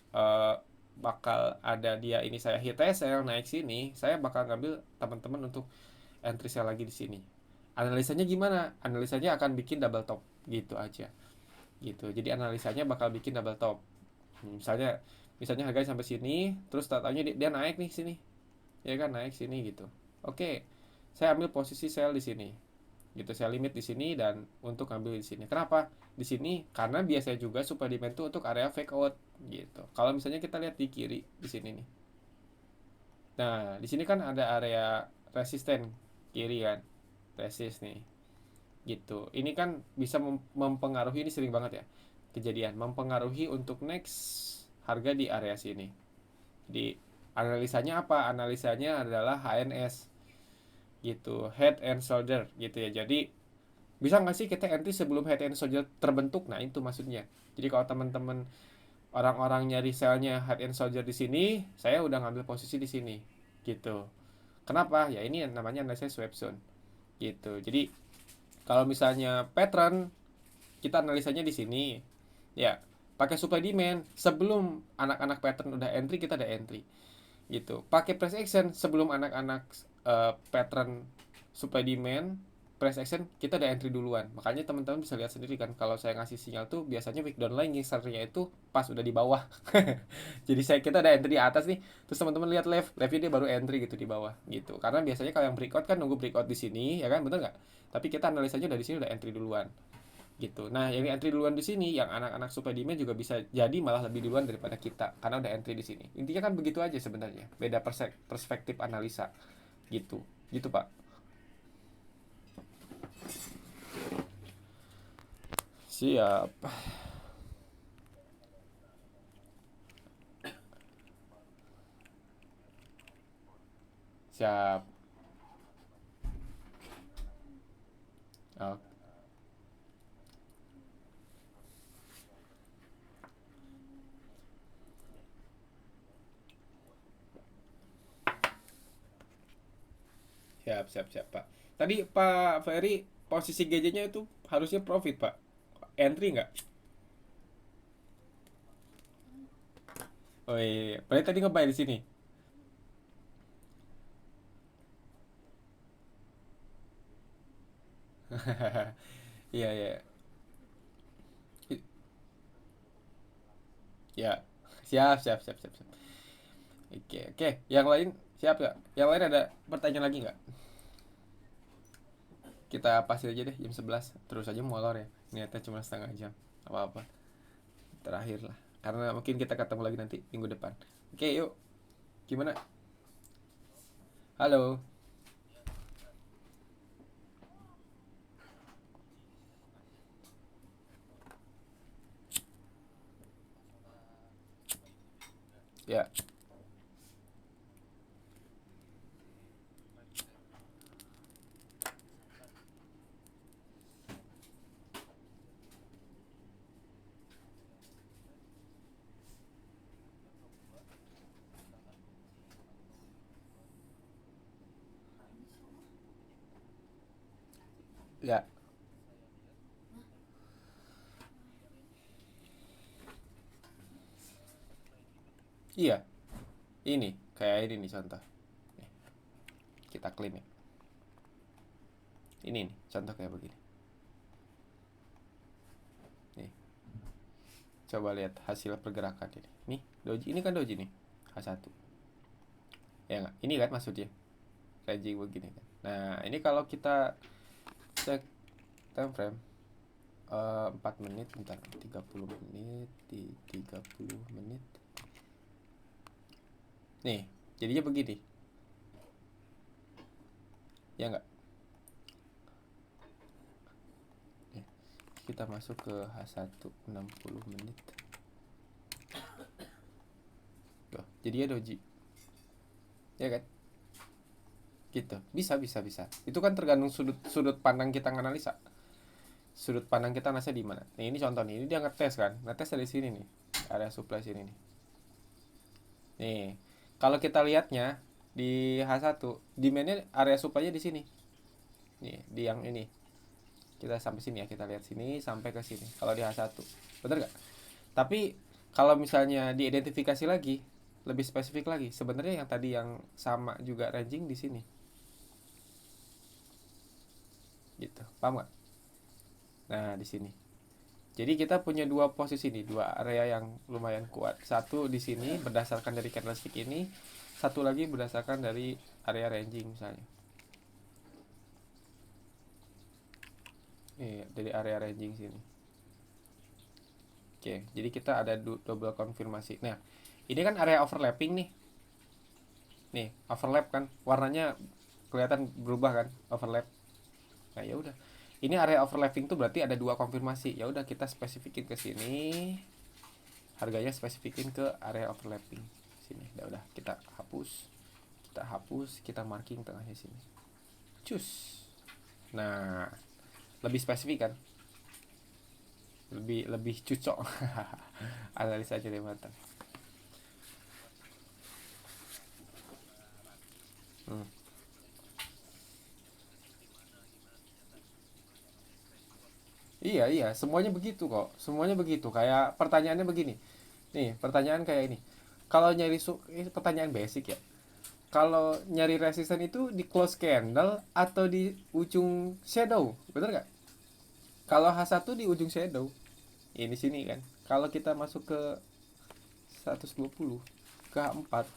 bakal ada dia ini saya hit SL naik sini, saya bakal ngambil teman-teman untuk entry sell lagi di sini. Analisanya gimana? Analisanya akan bikin double top gitu aja. Gitu. Jadi analisanya bakal bikin double top. Misalnya harganya sampai sini, terus tatanya dia naik nih sini. Ya kan naik sini gitu. Oke. Saya ambil posisi sell di sini. Gitu, saya limit di sini dan untuk ambil di sini. Kenapa? Di sini karena biasanya juga supply demand itu untuk area fake out gitu. Kalau misalnya kita lihat di kiri di sini nih. Nah, di sini kan ada area resisten kiri kan. Resist nih. Gitu. Ini kan bisa mempengaruhi, ini sering banget ya kejadian, mempengaruhi untuk next harga di area sini. Di analisanya apa? Analisanya adalah HNS gitu, head and shoulder gitu ya. Jadi bisa nggak sih kita entry sebelum head and shoulder terbentuk? Nah itu maksudnya. Jadi kalau teman-teman orang-orang nyari selnya head and shoulder di sini, saya udah ngambil posisi di sini gitu. Kenapa? Ya ini namanya analisis swap zone gitu. Jadi kalau misalnya pattern kita analisanya di sini ya pakai supply demand sebelum anak-anak pattern udah entry kita ada entry gitu. Pakai price action sebelum anak-anak pattern supply demand price action kita ada entry duluan. Makanya teman-teman bisa lihat sendiri kan kalau saya ngasih sinyal tuh biasanya week downline gesernya itu pas udah di bawah. Jadi kita ada entry di atas nih, terus teman-teman lihat leftnya dia baru entry gitu di bawah gitu. Karena biasanya kalau yang breakout kan nunggu breakout di sini ya kan, bener nggak? Tapi kita analisanya dari sini udah entry duluan gitu. Nah, yang entry duluan di sini, yang anak-anak supply demand juga bisa jadi malah lebih duluan daripada kita karena udah entry di sini. Intinya kan begitu aja sebenarnya. Beda perspektif analisa gitu. Gitu, Pak. Siap. Siap. Oh, siap, siap, siap, Pak. Tadi Pak Ferry posisi GJ-nya itu harusnya profit, Pak. Entry nggak? Oh iya, berarti tadi ngebuy di sini. Iya, iya. Ya. Siap, siap, siap, siap, siap. Oke, oke. Yang lain siap nggak? Yang lain ada pertanyaan lagi nggak? Kita pasir aja deh jam 11. Terus aja molor ya. Niatnya cuma setengah jam. Apa-apa. Terakhir lah. Karena mungkin kita ketemu lagi nanti minggu depan. Oke, yuk. Gimana? Halo. Ya, ya. Iya, ini kayak ini nih contoh. Nih, kita klaim ya. Ini nih, contoh kayak begini. Nih, coba lihat hasil pergerakan ini. Nih, doji ini kan doji nih. H1. Ya nggak? Ini kan maksudnya ranging begini kan. Nah, ini kalau kita cek time frame 4 menit, bentar, 30 menit di 30 menit. Nih, jadinya begini. Ya nggak? Nih, kita masuk ke H1 60 menit. Tuh, jadinya doji. Ya kan? Gitu. Bisa, bisa, bisa. Itu kan tergantung sudut sudut pandang kita nganalisa. Sudut pandang kita nasa di mana. Nih, ini contoh nih. Ini dia ngetes kan. Ngetes dari sini nih. Area supply sini nih. Nih, kalau kita lihatnya di H1, demand-nya area supply-nya di sini. Nih, di yang ini. Kita sampai sini ya, kita lihat sini sampai ke sini. Kalau di H1. Bener nggak? Tapi kalau misalnya diidentifikasi lagi, lebih spesifik lagi, sebenarnya yang tadi yang sama juga ranging di sini. Gitu. Paham nggak? Nah, di sini. Jadi kita punya dua posisi nih, dua area yang lumayan kuat. Satu di sini berdasarkan dari candlestick ini, satu lagi berdasarkan dari area ranging misalnya. Nih, dari area ranging sini. Oke, jadi kita ada double konfirmasi. Nah, ini kan area overlapping nih. Nih, overlap kan, warnanya kelihatan berubah kan, overlap. Nah, ya udah. Ini area overlapping tuh berarti ada dua konfirmasi. Ya udah kita spesifikin ke sini. Harganya spesifikin ke area overlapping sini. Udah kita hapus. Kita hapus, kita marking tengahnya sini. Cus. Nah, lebih spesifik kan? Lebih lebih cocok. Analisa aja deh matang. Hmm. Iya, iya, semuanya begitu kok. Semuanya begitu. Kayak pertanyaannya begini. Nih, pertanyaan kayak ini. Kalau nyari ini pertanyaan basic ya. Kalau nyari resisten itu di close candle atau di ujung shadow, bener nggak? Kalau H1 di ujung shadow, ini sini kan. Kalau kita masuk ke 120 ke H4,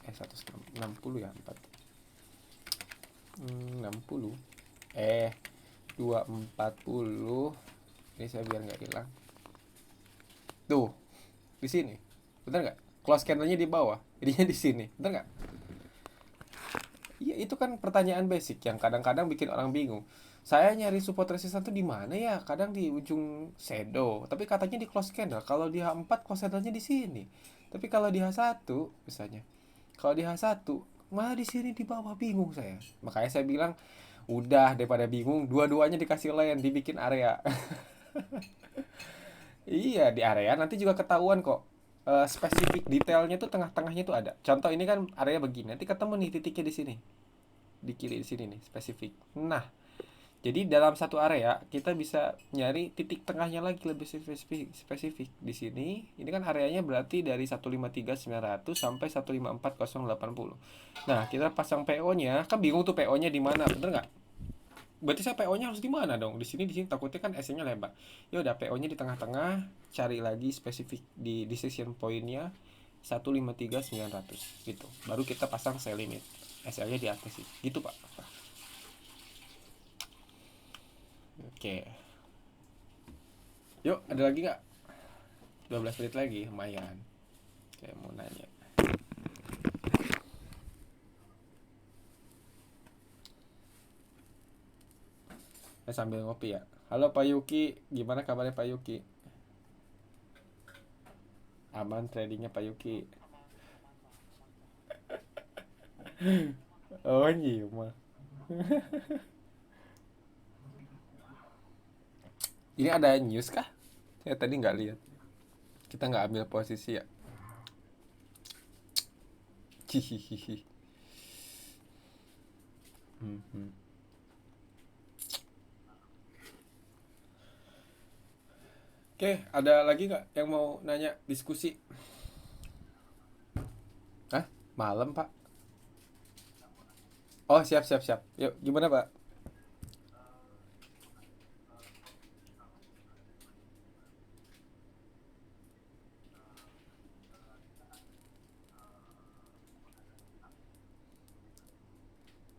160 ya 4. 60. 240. Ini saya biar nggak hilang. Tuh, di sini. Bener nggak? Close candlenya di bawah, jadinya di sini. Bener nggak? Iya, itu kan pertanyaan basic yang kadang-kadang bikin orang bingung. Saya nyari support resistance tuh di mana ya? Kadang di ujung shadow, tapi katanya di close candle. Kalau di H4 close candlenya di sini. Tapi kalau di H1 misalnya, kalau di H1 malah di sini di bawah, bingung saya. Makanya saya bilang udah, daripada bingung dua-duanya dikasih lane, dibikin area. Iya, di area nanti juga ketahuan kok. Spesifik detailnya tuh tengah-tengahnya tuh ada. Contoh ini kan area begini, nanti ketemu nih titiknya di sini, di kiri di sini nih spesifik. Nah, jadi dalam satu area kita bisa nyari titik tengahnya lagi lebih spesifik di sini. Ini kan areanya berarti dari 153.900 sampai 154.080. Nah, kita pasang PO-nya, kan bingung tuh PO-nya di mana, bener nggak? Berarti saya PO-nya harus di mana dong? Di sini takutnya kan SC-nya lebar. Ya udah, PO-nya di tengah-tengah, cari lagi spesifik di decision point-nya 153.900 gitu. Baru kita pasang sell limit. SL-nya di atas sih. Gitu, Pak. Oke. Yuk, ada lagi nggak? 12 menit lagi, lumayan. Kayak mau nanya. Sambil ngopi ya. Halo Pak Yuki, gimana kabarnya Pak Yuki? Aman tradingnya Pak Yuki? Oh iya mah. Ini ada news kah? Saya tadi nggak lihat. Kita nggak ambil posisi ya. Hihihi. Mhm. Oke, ada lagi nggak yang mau nanya diskusi? Hah? Malam Pak? Oh siap siap siap. Yuk gimana Pak?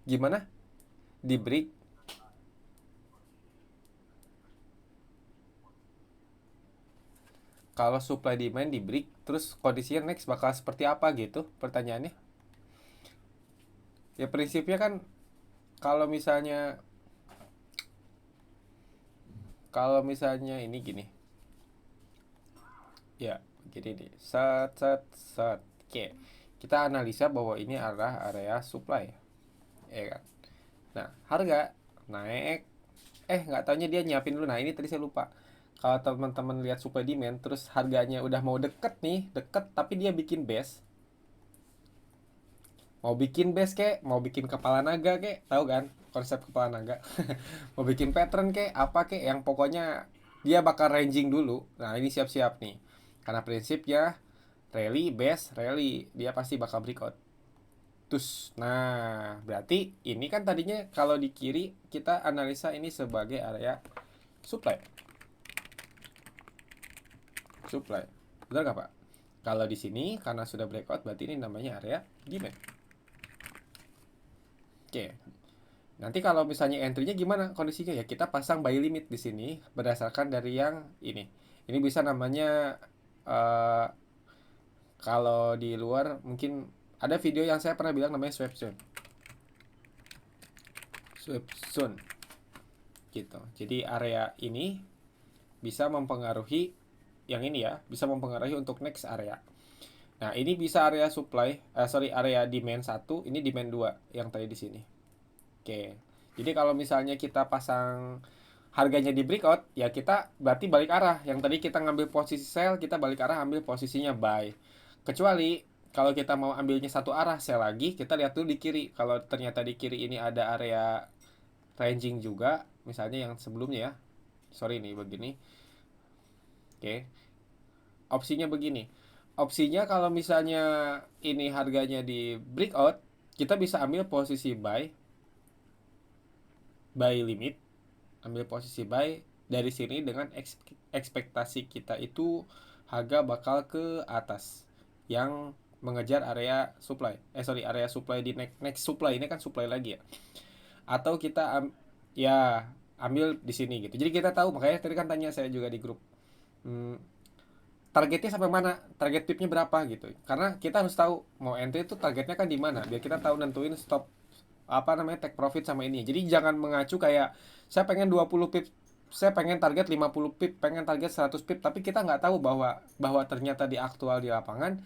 Gimana? Di break? Kalau supply demand di break, terus kondisinya next bakal seperti apa gitu? Pertanyaannya? Ya prinsipnya kan kalau misalnya kalau misalnya ini gini. Ya, jadi nih. Set set set. Oke. Kita analisa bahwa ini adalah area supply, ya kan? Nah, harga naik. Nggak taunya dia nyiapin dulu. Nah, ini tadi saya lupa. Kalau teman-teman lihat supply demand, terus harganya udah mau deket nih, deket, tapi dia bikin base. Mau bikin base kek, mau bikin kepala naga kek, tahu kan konsep kepala naga? Mau bikin pattern kek, apa kek, yang pokoknya dia bakal ranging dulu. Nah, ini siap-siap nih. Karena prinsipnya rally base rally, dia pasti bakal breakout. Terus, nah berarti ini kan tadinya kalau di kiri kita analisa ini sebagai area supply, supply, benar nggak Pak? Kalau di sini karena sudah breakout berarti ini namanya area demand. Oke. Nanti kalau misalnya entry-nya gimana kondisinya ya kita pasang buy limit di sini berdasarkan dari yang ini. Ini bisa namanya uh, kalau di luar mungkin ada video yang saya pernah bilang namanya swap zone. Swap zone gitu. Jadi area ini bisa mempengaruhi yang ini ya, bisa mempengaruhi untuk next area. Nah, ini bisa area supply, area demand 1, ini demand 2 yang tadi di sini. Oke. Jadi kalau misalnya kita pasang harganya di breakout, ya kita berarti balik arah. Yang tadi kita ngambil posisi sell, kita balik arah ambil posisinya buy. Kecuali kalau kita mau ambilnya satu arah sell lagi, kita lihat dulu di kiri. Kalau ternyata di kiri ini ada area ranging juga, misalnya yang sebelumnya ya. Sorry nih begini. Oke. Opsinya begini. Opsinya kalau misalnya ini harganya di breakout, kita bisa ambil posisi buy limit, ambil posisi buy dari sini dengan ekspektasi kita itu harga bakal ke atas yang mengejar area supply. Area supply di next supply ini kan supply lagi ya. Atau kita ya ambil di sini gitu. Jadi kita tahu, makanya tadi kan tanya saya juga di grup. Hmm, targetnya sampai mana, target pipnya berapa gitu, karena kita harus tahu mau entry itu targetnya kan di mana biar kita tahu nentuin stop apa namanya take profit sama ini. Jadi jangan mengacu kayak saya pengen 20 pip, saya pengen target 50 pip, pengen target 100 pip, tapi kita nggak tahu bahwa bahwa ternyata di aktual di lapangan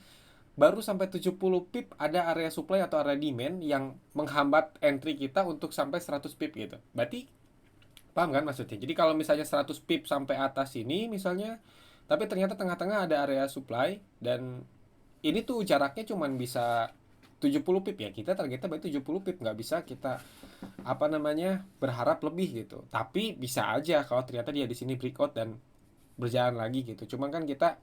baru sampai 70 pip ada area supply atau area demand yang menghambat entry kita untuk sampai 100 pip gitu. Berarti paham kan maksudnya? Jadi kalau misalnya 100 pip sampai atas ini misalnya, tapi ternyata tengah-tengah ada area supply dan ini tuh jaraknya cuman bisa 70 pip ya. Kita targetnya berarti 70 pip, nggak bisa kita apa namanya berharap lebih gitu. Tapi bisa aja kalau ternyata dia di sini breakout dan berjalan lagi gitu. Cuman kan kita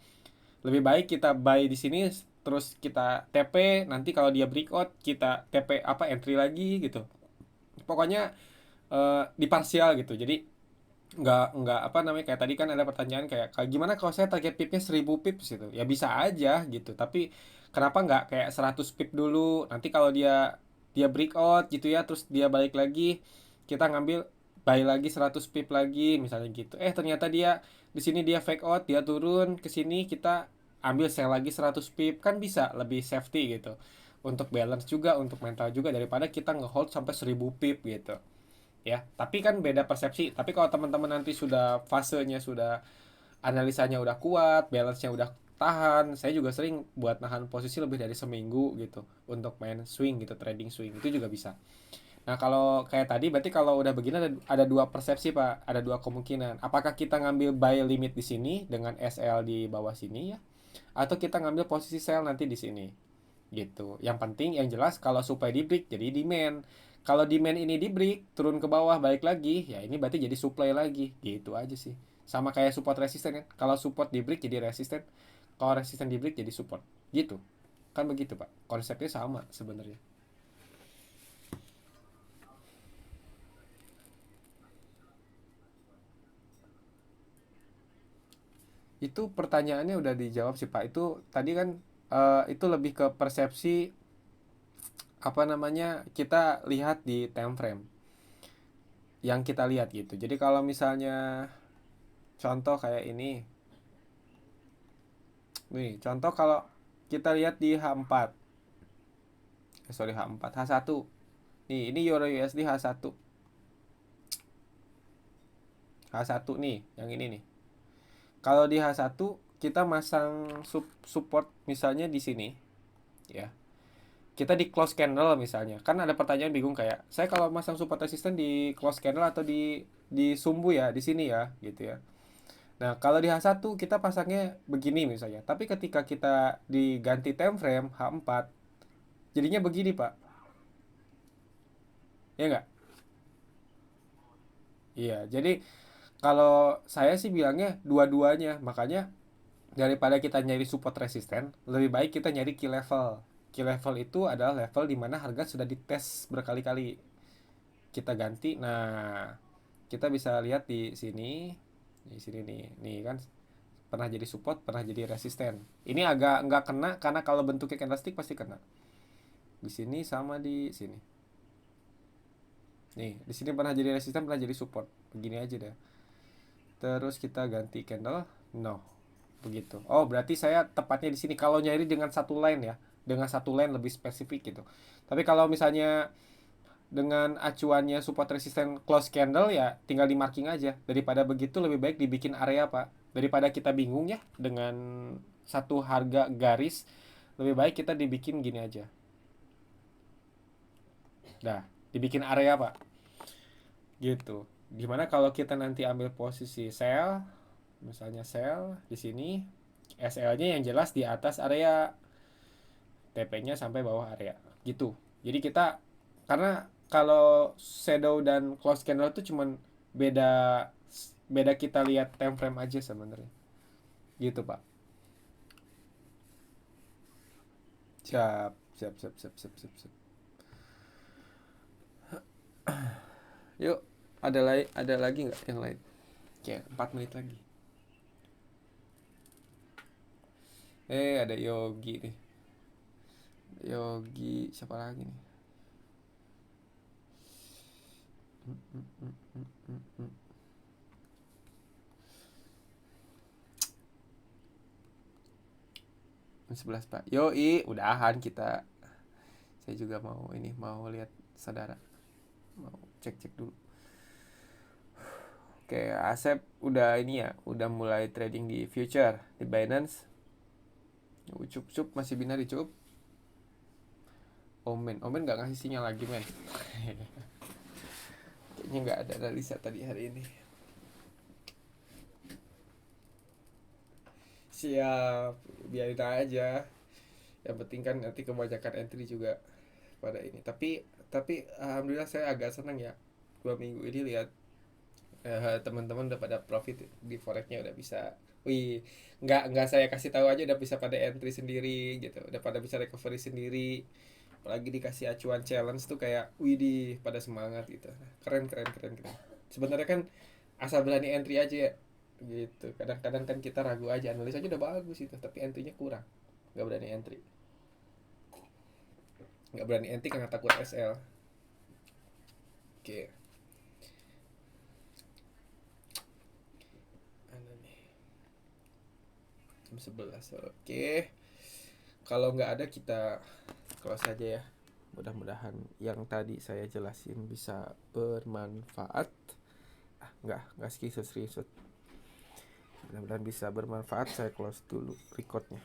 lebih baik kita buy di sini terus kita TP, nanti kalau dia breakout kita TP apa entry lagi gitu. Pokoknya di parsial gitu. Jadi nggak apa namanya, kayak tadi kan ada pertanyaan kayak gimana kalau saya target pipnya 1000 pips gitu. Ya bisa aja gitu. Tapi kenapa nggak kayak 100 pip dulu. Nanti kalau dia dia breakout gitu ya, terus dia balik lagi, kita ngambil buy lagi 100 pip lagi misalnya gitu. Ternyata dia di sini dia fake out, dia turun ke sini, kita ambil sell lagi 100 pip, kan bisa lebih safety gitu. Untuk balance juga, untuk mental juga, daripada kita ngehold sampai 1000 pip gitu ya. Tapi kan beda persepsi. Tapi kalau teman-teman nanti sudah fasenya, sudah analisanya udah kuat, balance-nya udah tahan, saya juga sering buat nahan posisi lebih dari seminggu gitu untuk main swing gitu, trading swing itu juga bisa. Nah kalau kayak tadi berarti kalau udah begini ada dua persepsi pak, ada dua kemungkinan. Apakah kita ngambil buy limit di sini dengan SL di bawah sini ya, atau kita ngambil posisi sell nanti di sini gitu. Yang penting yang jelas kalau supply di break jadi demand. Kalau demand ini di break turun ke bawah balik lagi, ya ini berarti jadi supply lagi. Gitu aja sih. Sama kayak support resisten kan. Kalau support di break jadi resisten, kalau resisten di break jadi support. Gitu. Kan begitu, Pak. Konsepnya sama sebenarnya. Itu pertanyaannya udah dijawab sih, Pak. Itu tadi kan itu lebih ke persepsi apa namanya? Kita lihat di time frame yang kita lihat gitu. Jadi kalau misalnya contoh kayak ini. Nih, contoh kalau kita lihat di H4. Sorry, H4, H1. Nih, ini Euro USD H1. H1 nih, yang ini nih. Kalau di H1 kita masang support misalnya di sini, ya. Kita di close candle misalnya. Kan ada pertanyaan bingung kayak, saya kalau masang support resisten di close candle atau di sumbu ya, di sini ya, gitu ya. Nah, kalau di H1 kita pasangnya begini misalnya. Tapi ketika kita diganti time frame H4, jadinya begini, Pak. Ya nggak? Iya, jadi kalau saya sih bilangnya dua-duanya. Makanya daripada kita nyari support resisten, lebih baik kita nyari key level. Key level itu adalah level di mana harga sudah dites berkali-kali. Kita ganti. Nah, kita bisa lihat di sini. Di sini nih. Nih kan pernah jadi support, pernah jadi resisten. Ini agak nggak kena karena kalau bentuknya candlestick pasti kena. Di sini sama di sini. Nih, di sini pernah jadi resisten, pernah jadi support. Begini aja deh. Terus kita ganti candle, no, begitu. Oh berarti saya tepatnya di sini kalau nyari dengan satu line ya, dengan satu line lebih spesifik gitu. Tapi kalau misalnya dengan acuannya support resisten close candle ya tinggal di marking aja. Daripada begitu lebih baik dibikin area pak. Daripada kita bingung ya dengan satu harga garis, lebih baik kita dibikin gini aja. Dah, dibikin area pak. Gitu. Gimana kalau kita nanti ambil posisi sell, misalnya sell di sini, SL-nya yang jelas di atas area, TP-nya sampai bawah area. Gitu. Jadi kita karena kalau shadow dan close candle itu cuman beda beda kita lihat time frame aja sebenarnya. Gitu, Pak. Siap, siap, siap, siap, siap, siap, siap. Yuk, ada lagi nggak yang lain? Kayak 4 menit lagi. Ada Yogi nih. Yogi siapa lagi nih? 11 Pak. Yoi, udahan kita. Saya juga mau ini, mau lihat saudara. Mau cek-cek dulu. Oke, Asep udah ini ya, udah mulai trading di future di Binance. Cup cup masih binari cup. Omen nggak ngasih sinyal lagi men. Kayaknya nggak ada analisa tadi hari ini. Siap, biarin aja. Yang penting kan nanti kebanyakan entry juga pada ini. Tapi alhamdulillah saya agak senang ya. 2 minggu ini lihat teman-teman udah pada profit di forexnya udah bisa. Wih, nggak saya kasih tahu aja udah bisa pada entry sendiri gitu. Udah pada bisa recovery sendiri. Apalagi dikasih acuan challenge tuh kayak widih pada semangat gitu. Keren keren keren keren. Sebenarnya kan asal berani entry aja ya gitu. Kadang-kadang kan kita ragu aja, analis aja udah bagus itu tapi entry-nya kurang, nggak berani entry, karena takut SL. Oke, ada nih jam 11. Oke, kalau nggak ada kita close saja ya. Mudah-mudahan yang tadi saya jelasin bisa bermanfaat. Nggak serius. Mudah-mudahan bisa bermanfaat. Saya close dulu recordnya.